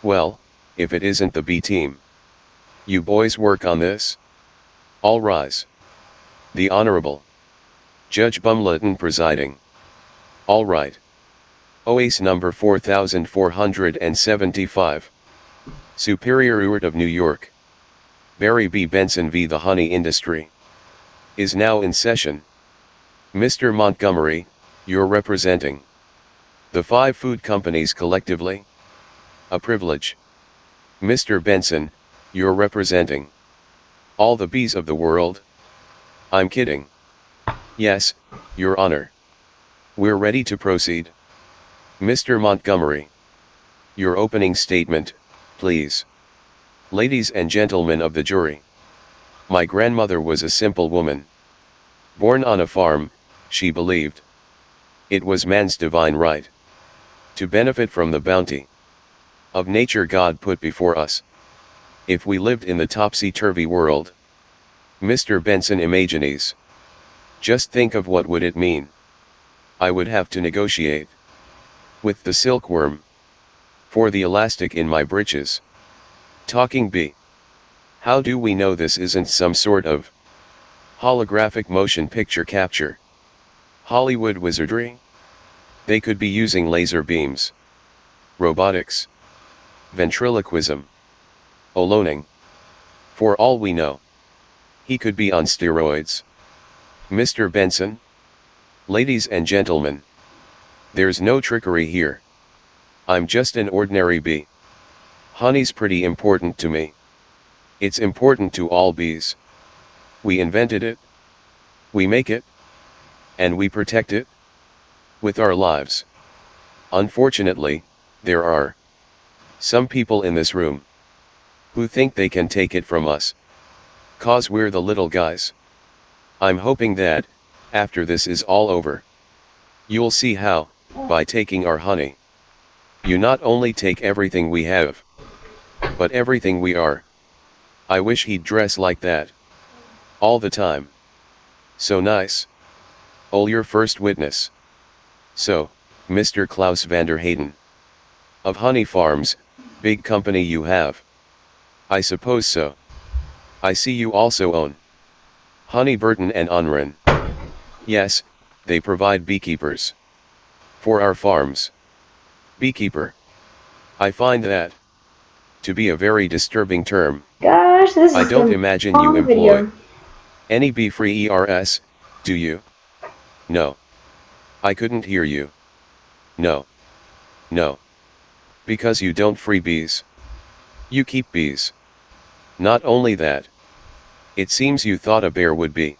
Well, if it isn't the B team. You boys work on this? All rise. The Honorable Judge Bumleton presiding. All right. OAS number 4475. Superior Court of New York. Barry B. Benson v. The Honey Industry is now in session. Mr. Montgomery, you're representing The 5 food companies collectively? A privilege. Mr. Benson, you're representing all the bees of the world? I'm kidding. Yes, Your Honor. We're ready to proceed. Mr. Montgomery. Your opening statement, please. Ladies and gentlemen of the jury. My grandmother was a simple woman. Born on a farm, she believed it was man's divine right to benefit from the bounty of nature God put before us. If we lived in the topsy-turvy world, Mr. Benson imagines. Just think of what would it mean. I would have to negotiate with the silkworm for the elastic in my breeches. Talking bee. How do we know this isn't some sort of holographic motion picture capture? Hollywood wizardry? They could be using laser beams, robotics, ventriloquism, oloning. For all we know, he could be on steroids. Mr. Benson? Ladies and gentlemen, there's no trickery here. I'm just an ordinary bee. Honey's pretty important to me. It's important to all bees. We invented it, we make it, and we protect it with our lives. Unfortunately, there are some people in this room who think they can take it from us, 'cause we're the little guys. I'm hoping that, after this is all over, you'll see how, by taking our honey, you not only take everything we have, but everything we are. I wish he'd dress like that all the time. So nice. Ol, your first witness. So, Mr. Klaus Vander Hayden. Of Honey Farms, big company you have. I suppose so. I see you also own Honey Burton and Unren. Yes, they provide beekeepers for our farms. Beekeeper. I find that to be a very disturbing term. Gosh, this I is don't a imagine you long employ video. any bee-free ERS, do you? No. I couldn't hear you. No. No. Because you don't free bees. You keep bees. Not only that. It seems you thought a bear would be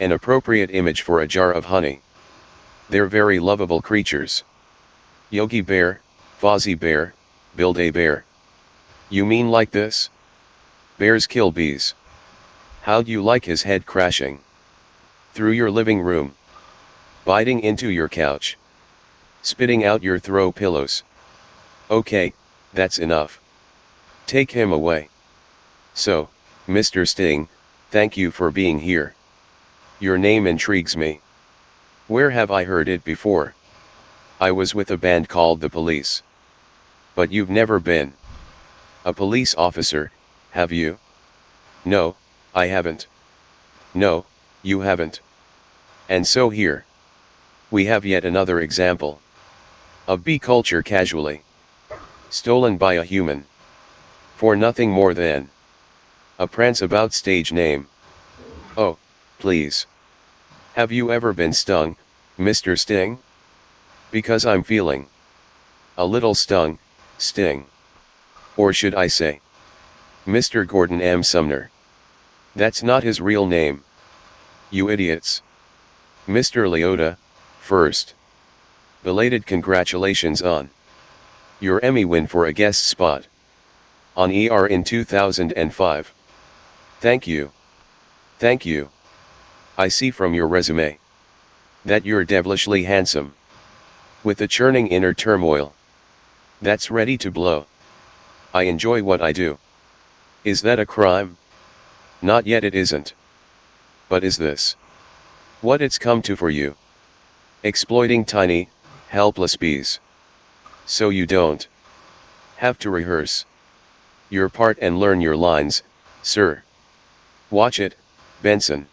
an appropriate image for a jar of honey. They're very lovable creatures. Yogi Bear, Fozzie Bear, Build-A Bear. You mean like this? Bears kill bees. How'd you like his head crashing through your living room, biting into your couch, spitting out your throw pillows? Okay, that's enough. Take him away. So, Mr. Sting, thank you for being here. Your name intrigues me. Where have I heard it before? I was with a band called The Police. But you've never been a police officer, have you? No, I haven't. No, you haven't. And so here we have yet another example of bee culture casually stolen by a human for nothing more than a prance about stage name. Oh, please. Have you ever been stung, Mr. Sting? Because I'm feeling a little stung, Sting. Or should I say, Mr. Gordon M. Sumner. That's not his real name. You idiots. Mr. Leota, first. Belated congratulations on your Emmy win for a guest spot on ER in 2005. Thank you. Thank you. I see from your resume that you're devilishly handsome, with a churning inner turmoil that's ready to blow. I enjoy what I do. Is that a crime? Not yet, it isn't. But is this what it's come to for you? Exploiting tiny, helpless bees. So you don't have to rehearse your part and learn your lines, sir. Watch it, Benson.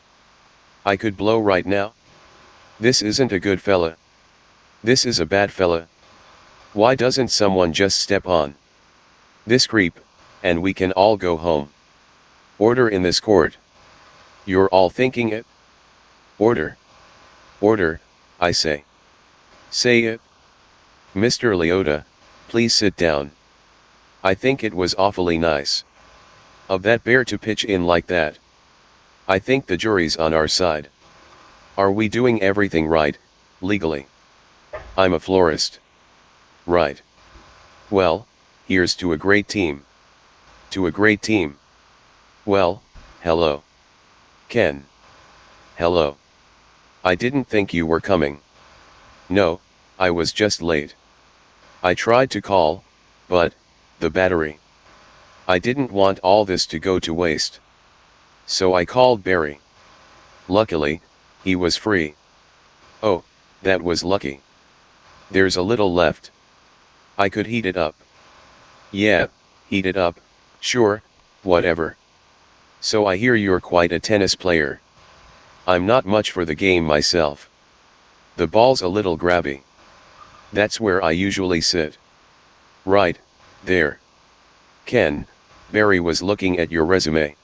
I could blow right now. This isn't a good fella. This is a bad fella. Why doesn't someone just step on this creep, and we can all go home? Order in this court. You're all thinking it? Order. Order, I say. Say it. Mr. Leota, please sit down. I think it was awfully nice of that bear to pitch in like that. I think the jury's on our side. Are we doing everything right, legally? I'm a florist. Right. Well, here's to a great team. To a great team. Well, hello. Ken. Hello. I didn't think you were coming. No, I was just late. I tried to call, but, the battery. I didn't want all this to go to waste. So I called Barry. Luckily, he was free. Oh, that was lucky. There's a little left. I could heat it up. Yeah, heat it up, sure, whatever. So I hear you're quite a tennis player. I'm not much for the game myself. The ball's a little grabby. That's where I usually sit. Right, there. Ken, Barry was looking at your resume.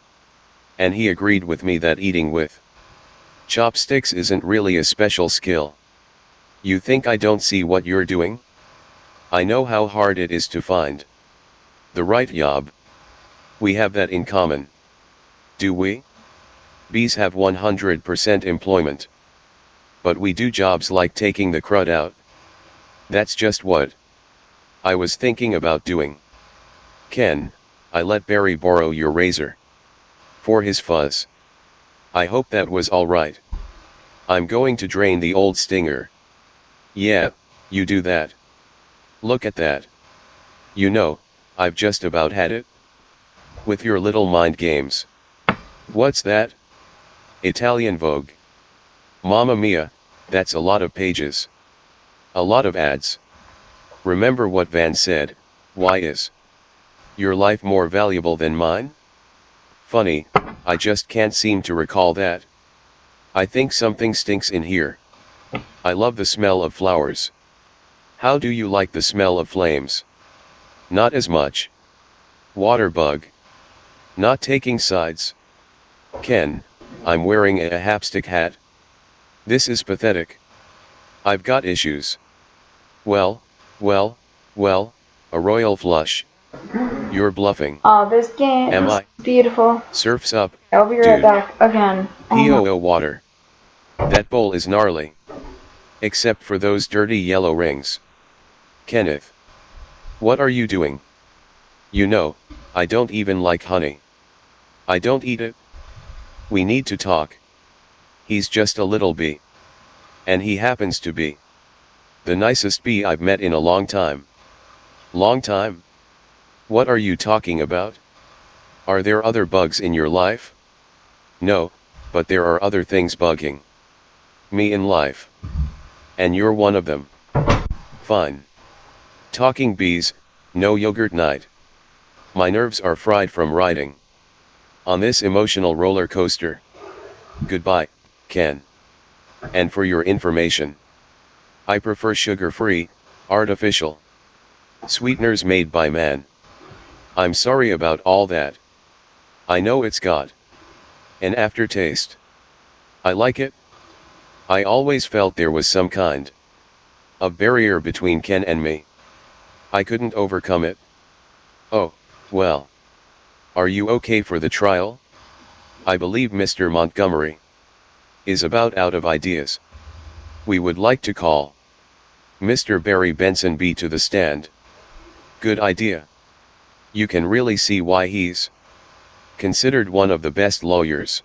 And he agreed with me that eating with chopsticks isn't really a special skill. You think I don't see what you're doing? I know how hard it is to find the right job. We have that in common. Do we? Bees have 100% employment. But we do jobs like taking the crud out. That's just what I was thinking about doing. Ken, I let Barry borrow your razor for his fuzz. I hope that was alright. I'm going to drain the old stinger. Yeah, you do that. Look at that. You know, I've just about had it with your little mind games. What's that? Italian Vogue. Mamma mia, that's a lot of pages. A lot of ads. Remember what Van said, why is your life more valuable than mine? Funny, I just can't seem to recall that. I think something stinks in here. I love the smell of flowers. How do you like the smell of flames? Not as much. Water bug. Not taking sides. Ken, I'm wearing a hapstick hat. This is pathetic. I've got issues. Well, a royal flush. You're bluffing. Oh, this game Am is I? beautiful. Surf's up, I'll be right dude. back again. POO water. That bowl is gnarly. Except for those dirty yellow rings. Kenneth. What are you doing? You know, I don't even like honey. I don't eat it. We need to talk. He's just a little bee. And he happens to be the nicest bee I've met in a long time. Long time? What are you talking about? Are there other bugs in your life? No, but there are other things bugging me in life. And you're one of them. Fine. Talking bees, no yogurt night. My nerves are fried from riding on this emotional roller coaster. Goodbye, Ken. And for your information, I prefer sugar-free, artificial sweeteners made by man. I'm sorry about all that. I know it's got an aftertaste. I like it. I always felt there was some kind of barrier between Ken and me. I couldn't overcome it. Oh, well. Are you okay for the trial? I believe Mr. Montgomery is about out of ideas. We would like to call Mr. Barry Benson B to the stand. Good idea. You can really see why he's considered one of the best lawyers.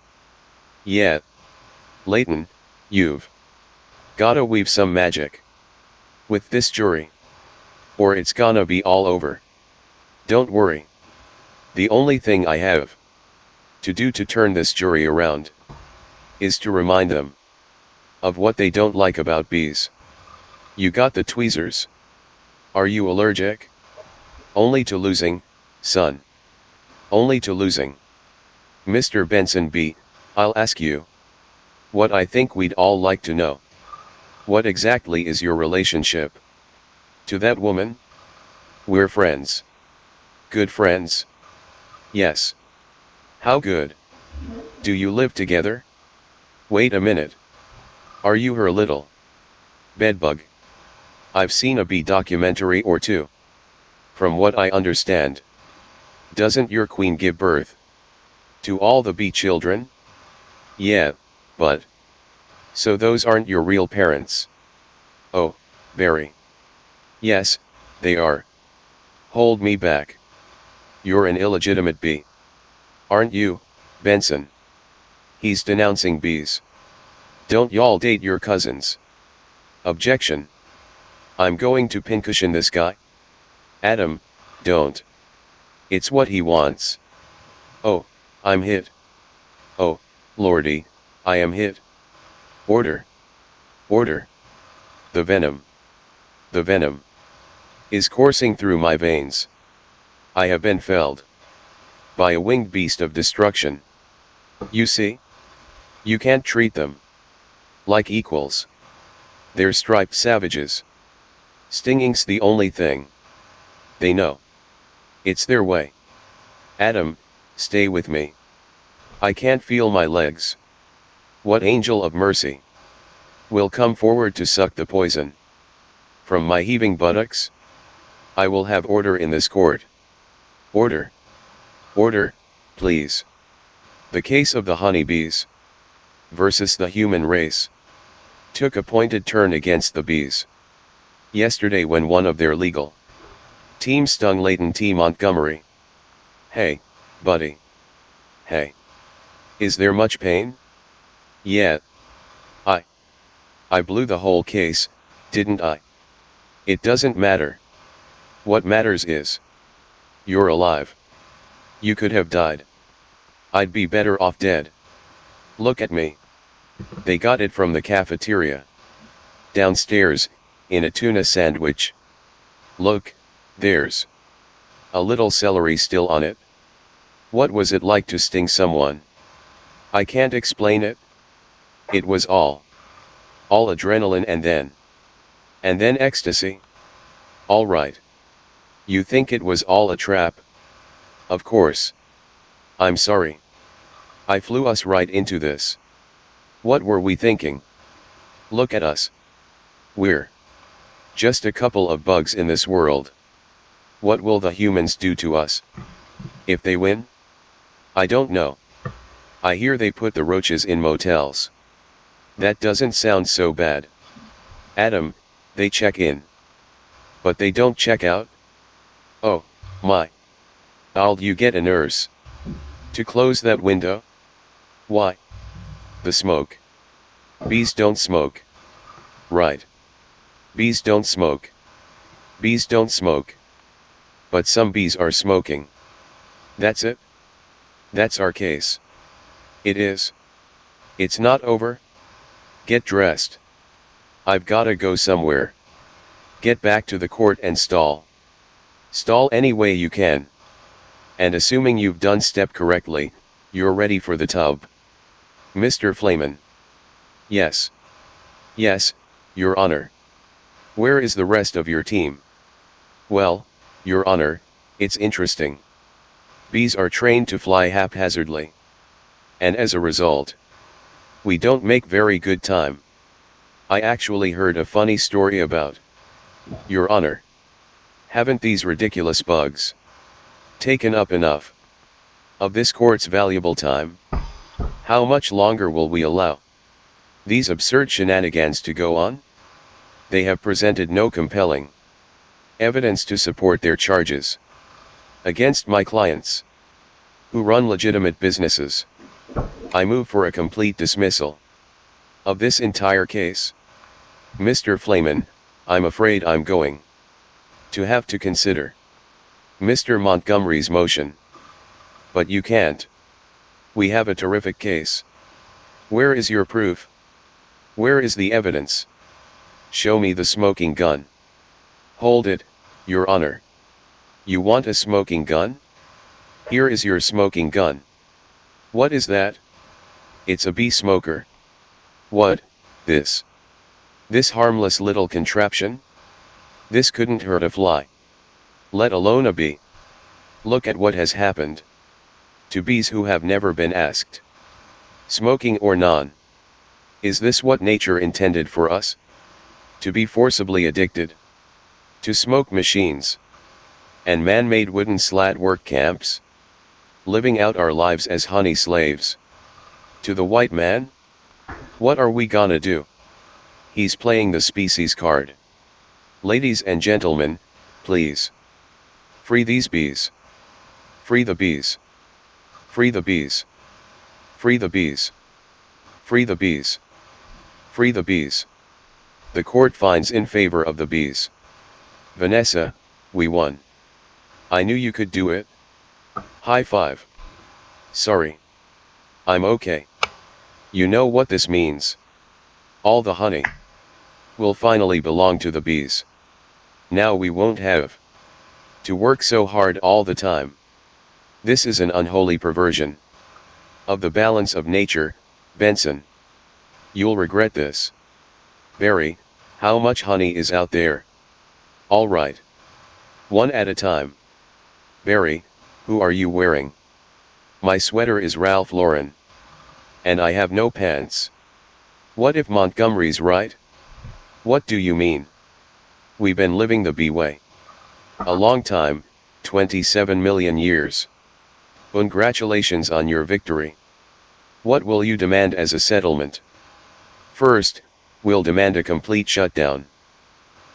Yeah. Leighton, you've gotta weave some magic with this jury, or it's gonna be all over. Don't worry. The only thing I have to do to turn this jury around is to remind them of what they don't like about bees. You got the tweezers. Are you allergic? Only to losing, son. Only to losing. Mr. Benson B, I'll ask you what I think we'd all like to know. What exactly is your relationship to that woman? We're friends. Good friends. Yes. How good? Do you live together? Wait a minute. Are you her little bedbug? I've seen a bee documentary or two. From what I understand, doesn't your queen give birth to all the bee children? Yeah, but so those aren't your real parents? Oh, very. Yes, they are. Hold me back. You're an illegitimate bee. Aren't you, Benson? He's denouncing bees. Don't y'all date your cousins? Objection. I'm going to pincushion this guy. Adam, don't. It's what he wants. Oh, I'm hit. Oh, lordy, I am hit. Order. Order. The venom. The venom is coursing through my veins. I have been felled by a winged beast of destruction. You see? You can't treat them like equals. They're striped savages. Stinging's the only thing they know. It's their way. Adam, stay with me. I can't feel my legs. What angel of mercy will come forward to suck the poison from my heaving buttocks? I will have order in this court. Order. Order, please. The case of the honeybees versus the human race took a pointed turn against the bees yesterday when one of their legal team stung Leighton T. Montgomery. Hey, buddy. Hey. Is there much pain? Yeah. I blew the whole case, didn't I? It doesn't matter. What matters is you're alive. You could have died. I'd be better off dead. Look at me. They got it from the cafeteria downstairs, in a tuna sandwich. Look, there's a little celery still on it. What was it like to sting someone? I can't explain it. It was all adrenaline and then ecstasy. All right. You think it was all a trap? Of course. I'm sorry. I flew us right into this. What were we thinking? Look at us. We're just a couple of bugs in this world. What will the humans do to us if they win? I don't know. I hear they put the roaches in motels. That doesn't sound so bad. Adam, they check in. But they don't check out? Oh, my. I'll you get a nurse to close that window? Why? The smoke. Bees don't smoke. Right. Bees don't smoke. Bees don't smoke. But some bees are smoking. That's it? That's our case. It is. It's not over? Get dressed. I've gotta go somewhere. Get back to the court and stall. Stall any way you can. And assuming you've done step correctly, you're ready for the tub. Mr. Flamen. Yes. Yes, Your Honor. Where is the rest of your team? Well, Your Honor, it's interesting. Bees are trained to fly haphazardly. And as a result, we don't make very good time. I actually heard a funny story about Your Honor. Haven't these ridiculous bugs taken up enough of this court's valuable time? How much longer will we allow these absurd shenanigans to go on? They have presented no compelling evidence to support their charges against my clients, who run legitimate businesses. I move for a complete dismissal of this entire case. Mr. Flamen, I'm afraid I'm going to have to consider Mr. Montgomery's motion. But you can't. We have a terrific case. Where is your proof? Where is the evidence? Show me the smoking gun. Hold it, Your Honor. You want a smoking gun? Here is your smoking gun. What is that? It's a bee smoker. What, this? This harmless little contraption? This couldn't hurt a fly, let alone a bee. Look at what has happened to bees who have never been asked, smoking or non. Is this what nature intended for us? To be forcibly addicted To smoke machines. And man-made wooden slat work camps. Living out our lives as honey slaves. To the white man? What are we gonna do? He's playing the species card. Ladies and gentlemen, please. Free these bees. Free the bees. Free the bees. Free the bees. Free the bees. Free the bees. The court finds in favor of the bees. Vanessa, we won. I knew you could do it. High five. Sorry. I'm okay. You know what this means. All the honey will finally belong to the bees. Now we won't have to work so hard all the time. This is an unholy perversion of the balance of nature, Benson. You'll regret this. Barry, how much honey is out there? All right. One at a time. Barry, who are you wearing? My sweater is Ralph Lauren. And I have no pants. What if Montgomery's right? What do you mean? We've been living the bee way. A long time, 27 million years. Congratulations on your victory. What will you demand as a settlement? First, we'll demand a complete shutdown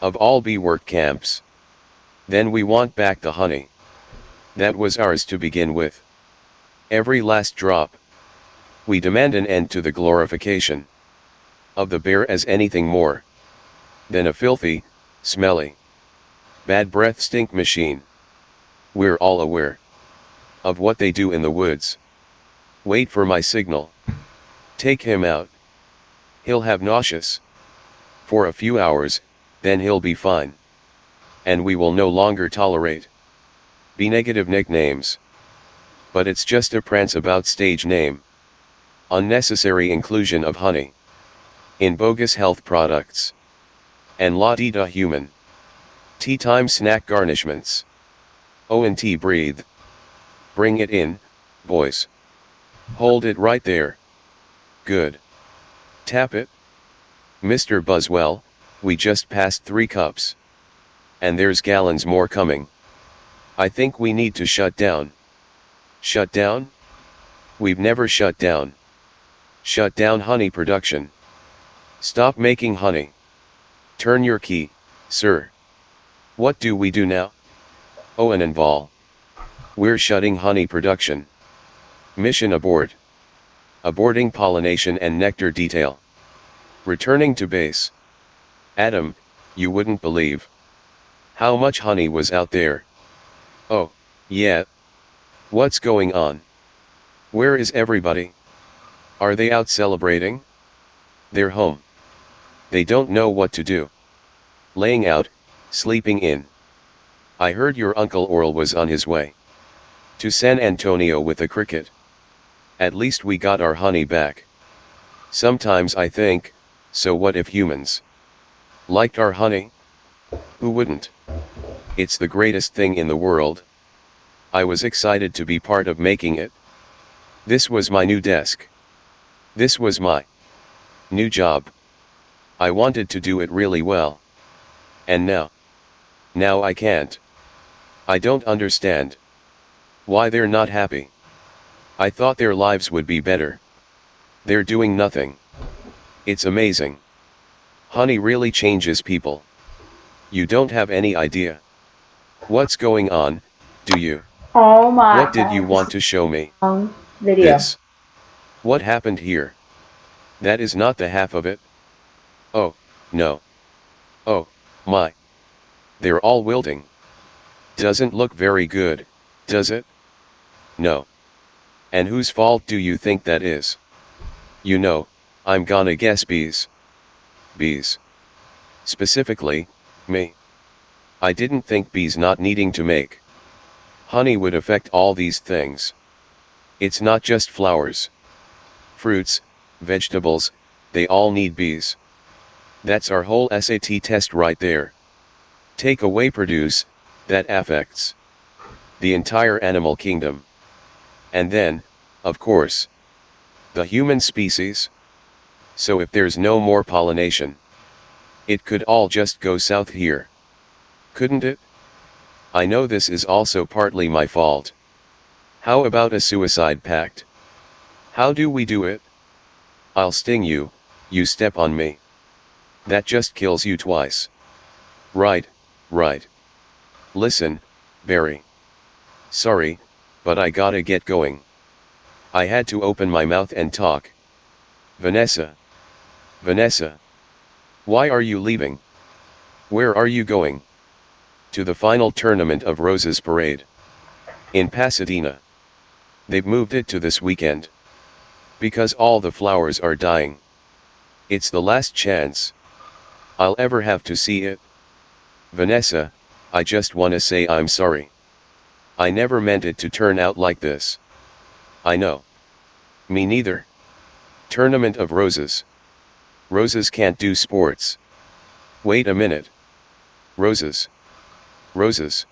of all bee work camps. Then we want back the honey that was ours to begin with. Every last drop. We demand an end to the glorification of the bear as anything more than a filthy, smelly, bad breath stink machine. We're all aware of what they do in the woods. Wait for my signal. Take him out. He'll have nauseous for a few hours, then he'll be fine. And we will no longer tolerate B-negative nicknames. But it's just a prance about stage name. Unnecessary inclusion of honey in bogus health products. And la-di-da human tea time snack garnishments. O&T breathe. Bring it in, boys. Hold it right there. Good. Tap it. Mr. Buswell, we just passed 3 cups. And there's gallons more coming. I think we need to shut down. Shut down? We've never shut down. Shut down honey production. Stop making honey. Turn your key, sir. What do we do now? Owen and Vol. We're shutting honey production. Mission abort. Aborting pollination and nectar detail. Returning to base. Adam, you wouldn't believe how much honey was out there. Oh, yeah. What's going on? Where is everybody? Are they out celebrating? They're home. They don't know what to do. Laying out, sleeping in. I heard your Uncle Oral was on his way to San Antonio with a cricket. At least we got our honey back. Sometimes I think, so what if humans liked our honey? Who wouldn't? It's the greatest thing in the world. I was excited to be part of making it. This was my new desk. This was my new job. I wanted to do it really well. And now I can't. I don't understand why they're not happy. I thought their lives would be better. They're doing nothing. It's amazing. Honey really changes people. You don't have any idea what's going on, do you? Oh my. What did you want to show me? Video. This. What happened here? That is not the half of it. Oh, no. Oh, my. They're all wilting. Doesn't look very good, does it? No. And whose fault do you think that is? You know, I'm gonna guess bees. Bees. Specifically, me. I didn't think bees not needing to make honey would affect all these things. It's not just flowers. Fruits, vegetables, they all need bees. That's our whole SAT test right there. Take away produce, that affects the entire animal kingdom. And then, of course, the human species. So if there's no more pollination, it could all just go south here. Couldn't it? I know this is also partly my fault. How about a suicide pact? How do we do it? I'll sting you, you step on me. That just kills you twice. Right, right. Listen, Barry. Sorry, but I gotta get going. I had to open my mouth and talk. Vanessa. Vanessa. Why are you leaving? Where are you going? To the final tournament of Roses Parade. In Pasadena. They've moved it to this weekend. Because all the flowers are dying. It's the last chance I'll ever have to see it. Vanessa, I just wanna say I'm sorry. I never meant it to turn out like this. I know. Me neither. Tournament of Roses. Roses can't do sports. Wait a minute. Roses. Roses.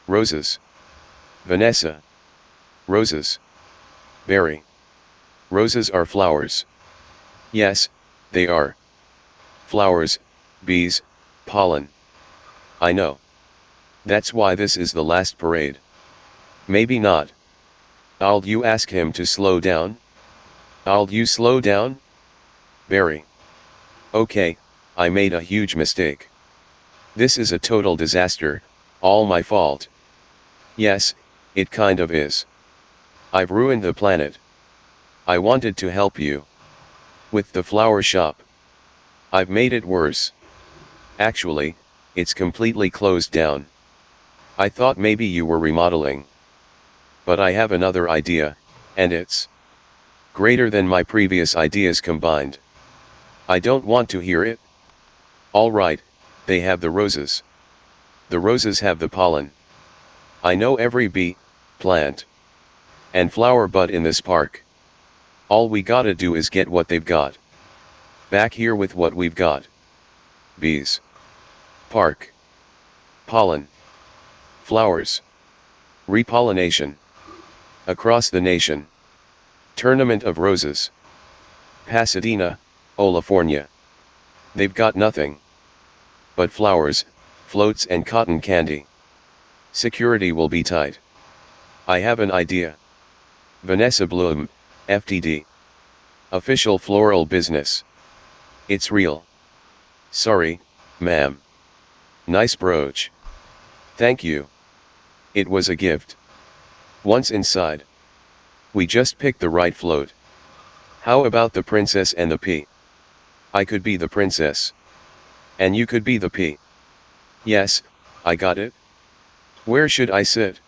Roses. Vanessa. Roses. Barry. Roses are flowers. Yes, they are. Flowers, bees, pollen. I know. That's why this is the last parade. Maybe not. I'll you ask him to slow down? I'll you slow down? Barry. Okay, I made a huge mistake. This is a total disaster, all my fault. Yes, it kind of is. I've ruined the planet. I wanted to help you. With the flower shop. I've made it worse. Actually, it's completely closed down. I thought maybe you were remodeling. But I have another idea, and it's greater than my previous ideas combined. I don't want to hear it. All right, they have the roses. The roses have the pollen. I know every bee, plant, and flower bud in this park. All we gotta do is get what they've got. Back here with what we've got. Bees. Park. Pollen. Flowers. Repollination. Across the nation. Tournament of Roses. Pasadena, California. They've got nothing but flowers, floats and cotton candy. Security will be tight. I have an idea. Vanessa Bloom, FTD. Official floral business. It's real. Sorry, ma'am. Nice brooch. Thank you. It was a gift. Once inside, we just picked the right float. How about the princess and the pea? I could be the princess. And you could be the pea. Yes, I got it. Where should I sit?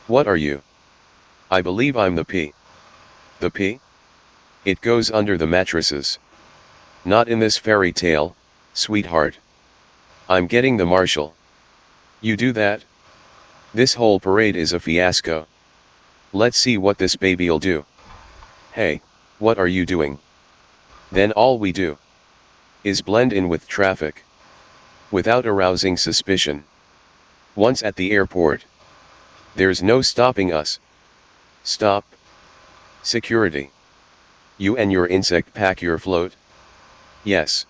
What are you? I believe I'm the pea. The pea? It goes under the mattresses. Not in this fairy tale, sweetheart. I'm getting the marshal. You do that? This whole parade is a fiasco. Let's see what this baby'll do. Hey, what are you doing? Then all we do is blend in with traffic. Without arousing suspicion. Once at the airport, there's no stopping us. Stop. Security. You and your insect pack your float? Yes.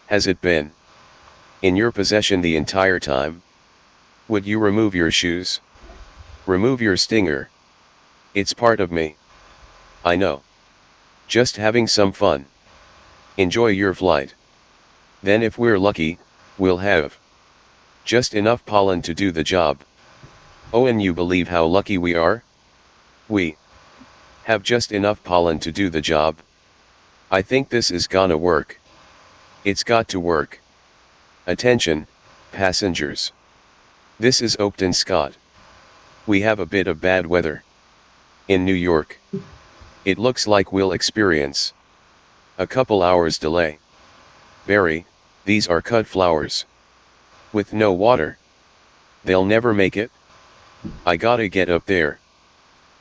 Has it been in your possession the entire time? Would you remove your shoes? Remove your stinger. It's part of me. I know. Just having some fun. Enjoy your flight. Then if we're lucky, we'll have just enough pollen to do the job. Oh, and you believe how lucky we are? We have just enough pollen to do the job. I think this is gonna work. It's got to work. Attention, passengers. This is Oakton Scott. We have a bit of bad weather in New York. It looks like we'll experience a couple hours delay. Barry, these are cut flowers. With no water. They'll never make it. I gotta get up there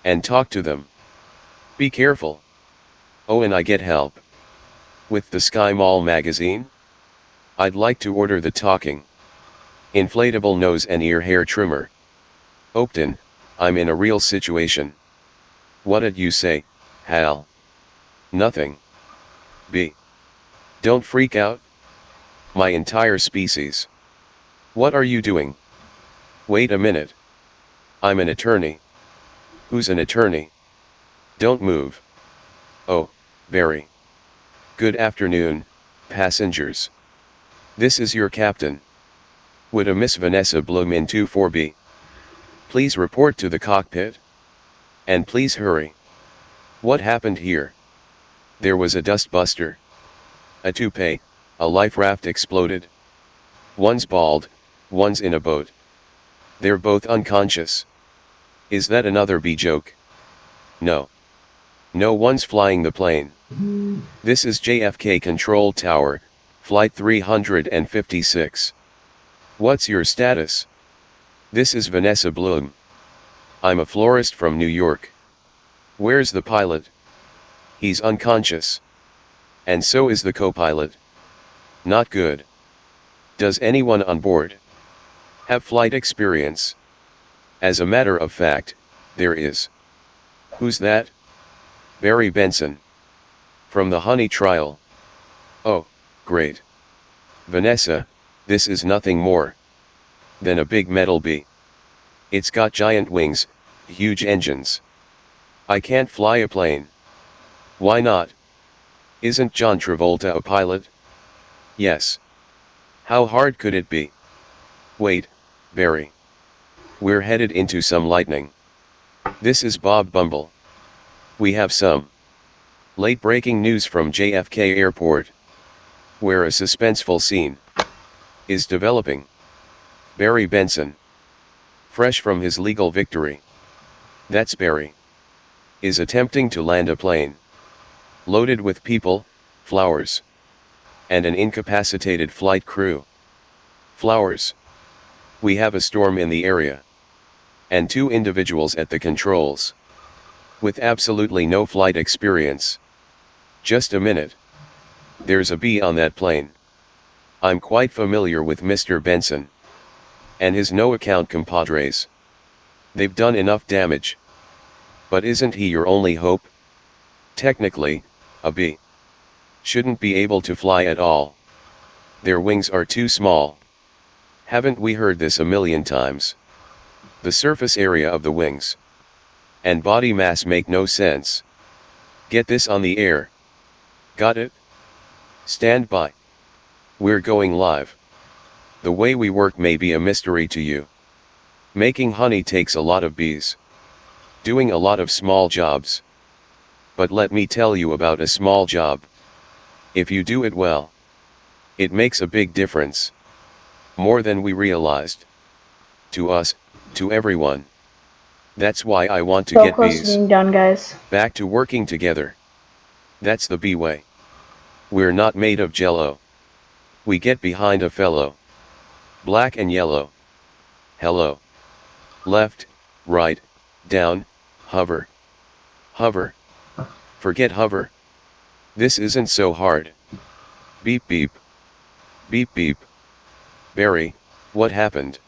and talk to them. Be careful. Oh, and I get help with the Sky Mall magazine. I'd like to order the talking inflatable nose and ear hair trimmer. Oakton, I'm in a real situation. What'd you say, Hal? Nothing. B. Don't freak out. My entire species What are you doing? Wait a minute. I'm an attorney. Who's an attorney? Don't move. Oh, very. Good afternoon, passengers. This is your captain. Would a Miss Vanessa Bloom in 24B please report to the cockpit? And please hurry. What happened here? There was a dustbuster. A toupee, a life raft exploded. One's bald, one's in a boat. They're both unconscious. Is that another B joke? No. No one's flying the plane. This is JFK Control Tower, Flight 356. What's your status? This is Vanessa Bloom. I'm a florist from New York. Where's the pilot? He's unconscious. And so is the co-pilot. Not good. Does anyone on board have flight experience? As a matter of fact, there is. Who's that? Barry Benson. From the Honey trial. Oh, great. Vanessa, this is nothing more than a big metal bee. It's got giant wings, huge engines. I can't fly a plane. Why not? Isn't John Travolta a pilot? Yes. How hard could it be? Wait, Barry. We're headed into some lightning. This is Bob Bumble. We have some late breaking news from JFK Airport, where a suspenseful scene is developing. Barry Benson, fresh from his legal victory, that's Barry, is attempting to land a plane loaded with people, flowers, and an incapacitated flight crew. Flowers. We have a storm in the area, and 2 individuals at the controls with absolutely no flight experience. Just a minute. There's a bee on that plane. I'm quite familiar with Mr. Benson and his no-account compadres. They've done enough damage. But isn't he your only hope? Technically, a bee shouldn't be able to fly at all. Their wings are too small. Haven't we heard this a million times? The surface area of the wings and body mass make no sense. Get this on the air. Got it? Stand by. We're going live. The way we work may be a mystery to you. Making honey takes a lot of bees, doing a lot of small jobs. But let me tell you about a small job. If you do it well, it makes a big difference. More than we realized. To us, to everyone. That's why I want to get close bees to being done, guys. back to working together. That's the bee way. We're not made of jello. We get behind a fellow. Black and yellow. Hello. Left, right, down, hover. Hover. Forget hover. This isn't so hard. Beep beep. Beep beep. Barry, what happened?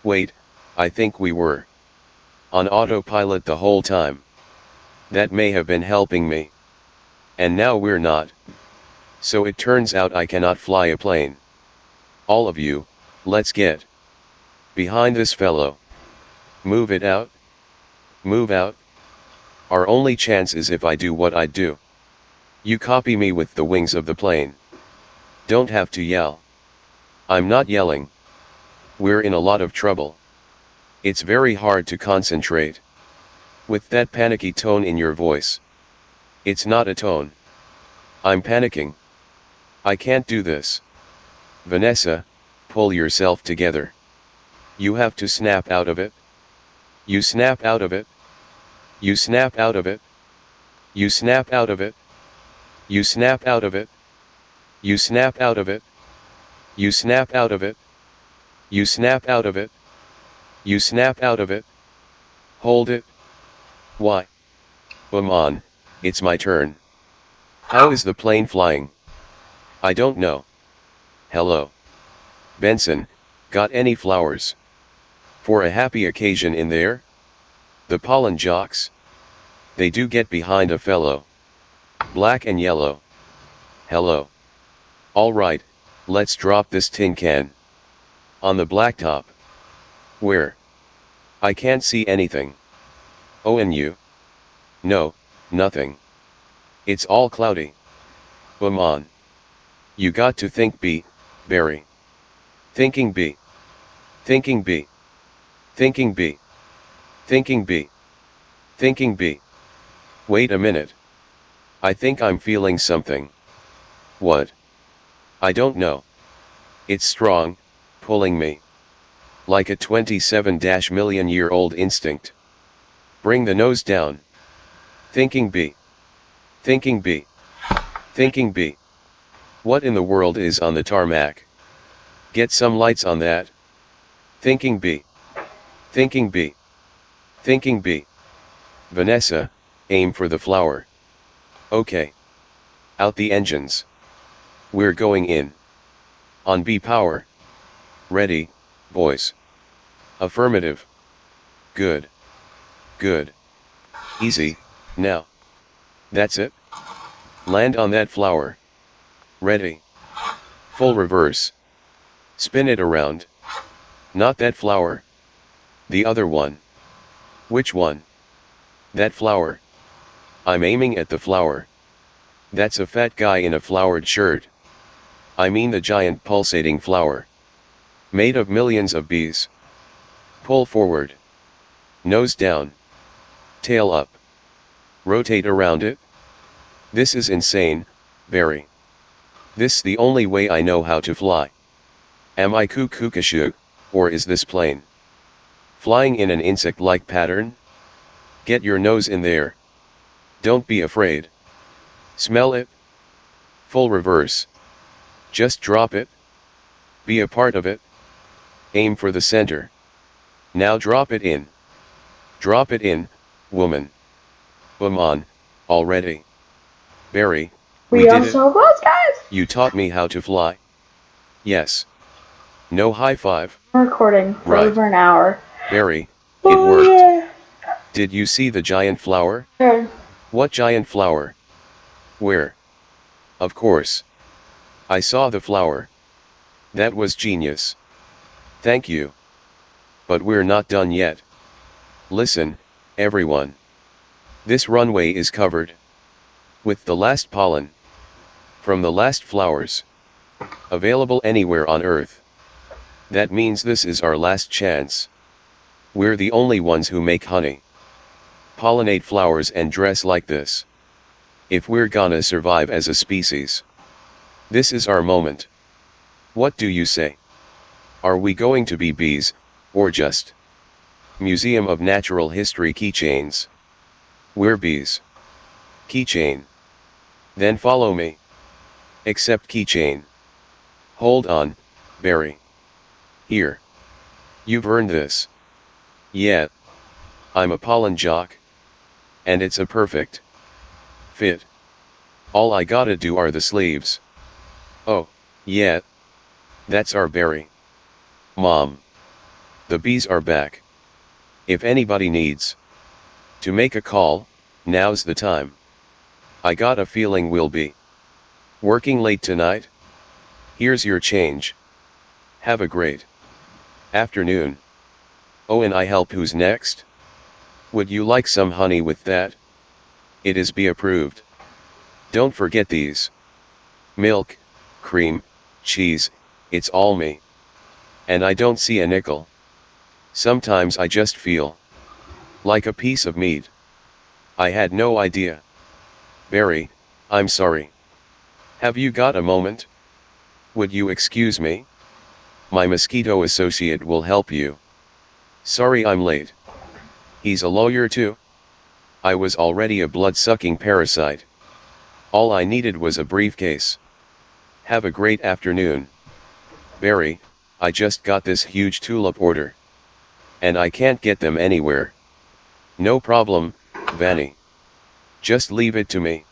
Wait, I think we were on autopilot the whole time. That may have been helping me. And now we're not. So it turns out I cannot fly a plane. All of you, let's get behind this fellow. Move it out. Move out. Our only chance is if I do what I do. You copy me with the wings of the plane. Don't have to yell. I'm not yelling. We're in a lot of trouble. It's very hard to concentrate with that panicky tone in your voice. It's not a tone. I'm panicking. I can't do this. Vanessa, pull yourself together. You have to snap out of it. You snap out of it. You snap out of it. You snap out of it. You snap out of it. You snap out of it. You snap out of it. You snap out of it. You snap out of it. Hold it. Why? Come on, it's my turn. How is the plane flying? I don't know. Hello. Benson, got any flowers for a happy occasion in there? The pollen jocks. They do get behind a fellow. Black and yellow. Hello. All right, let's drop this tin can On the blacktop. Where? I can't see anything. Oh, and you? No, nothing. It's all cloudy. On. You got to think B, Barry. Thinking B. Thinking B. Thinking B. Thinking B. Thinking B. Wait a minute. I think I'm feeling something. What? I don't know. It's strong, pulling me. Like a 27-million-year-old instinct. Bring the nose down. Thinking B. Thinking B. Thinking B. What in the world is on the tarmac? Get some lights on that. Thinking B. Thinking B. Thinking B. Vanessa, aim for the flower. Okay. Out the engines. We're going in. On B power. Ready, boys. Affirmative. Good. Good. Easy, now. That's it. Land on that flower. Ready. Full reverse. Spin it around. Not that flower. The other one. Which one? That flower. I'm aiming at the flower. That's a fat guy in a flowered shirt. I mean the giant pulsating flower. Made of millions of bees. Pull forward. Nose down. Tail up. Rotate around it. This is insane, Barry. This the only way I know how to fly. Am I cuckoo, or is this plane flying in an insect-like pattern? Get your nose in there. Don't be afraid. Smell it. Full reverse. Just drop it. Be a part of it. Aim for the center. Now drop it in. Drop it in, woman. On, already. Barry, we are did it. So close, guys. You taught me how to fly. Yes. No high five. Recording for Right. over an hour. Barry, it worked. Yeah. Did you see the giant flower? Sure. What giant flower? Where? Of course. I saw the flower. That was genius. Thank you. But we're not done yet. Listen, everyone. This runway is covered with the last pollen from the last flowers available anywhere on Earth. That means this is our last chance. We're the only ones who make honey, pollinate flowers and dress like this. If we're gonna survive as a species, this is our moment. What do you say? Are we going to be bees, or just Museum of Natural History keychains? We're bees. Keychain. Then follow me. Accept keychain. Hold on, Barry. Here. You've earned this. Yeah. I'm a pollen jock. And it's a perfect fit. All I gotta do are the sleeves. Oh, yeah. That's our Barry. Mom. The bees are back. If anybody needs to make a call, now's the time. I got a feeling we'll be working late tonight. Here's your change. Have a great afternoon. Oh, and I help. Who's next? Would you like some honey with that? It is be approved. Don't forget these. Milk, cream, cheese, it's all me. And I don't see a nickel. Sometimes I just feel like a piece of meat. I had no idea. Barry, I'm sorry. Have you got a moment? Would you excuse me? My mosquito associate will help you. Sorry I'm late. He's a lawyer too. I was already a blood-sucking parasite. All I needed was a briefcase. Have a great afternoon. Barry, I just got this huge tulip order. And I can't get them anywhere. No problem, Vanny. Just leave it to me.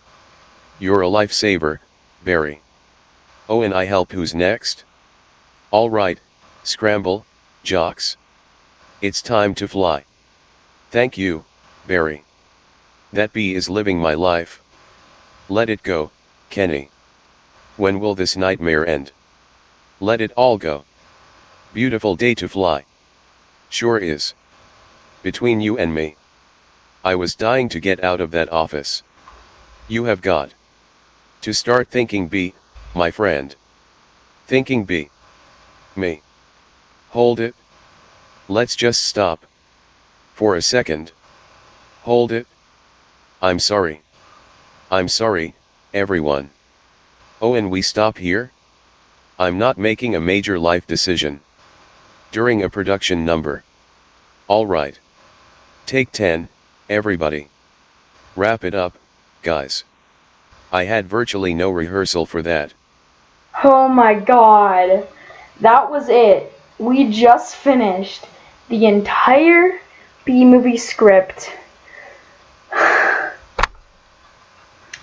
You're a lifesaver, Barry. Oh, and I help. Who's next? All right, scramble, jocks. It's time to fly. Thank you, Barry. That bee is living my life. Let it go, Kenny. When will this nightmare end? Let it all go. Beautiful day to fly. Sure is. Between you and me, I was dying to get out of that office. You have got to start thinking B, my friend. Thinking B. Me. Hold it. Let's just stop. For a second. Hold it. I'm sorry. I'm sorry, everyone. Oh, and we stop here? I'm not making a major life decision. During a production number. Alright. Take 10, everybody. Wrap it up, guys. I had virtually no rehearsal for that. Oh my god. That was it. We just finished the entire B-movie script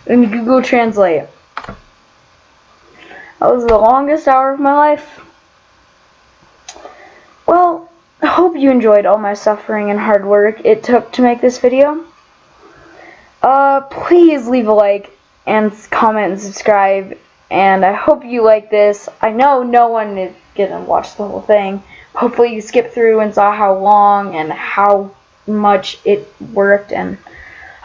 in Google Translate. That was the longest hour of my life. Well, I hope you enjoyed all my suffering and hard work it took to make this video. Please leave a like and comment and subscribe, and I hope you like this. I know no one is gonna watch the whole thing. Hopefully you skipped through and saw how long and how much it worked, and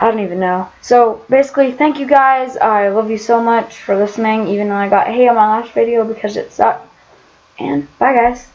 I don't even know. So basically, thank you guys. I love you so much for listening, even though I got hate on my last video because it sucked. And bye guys.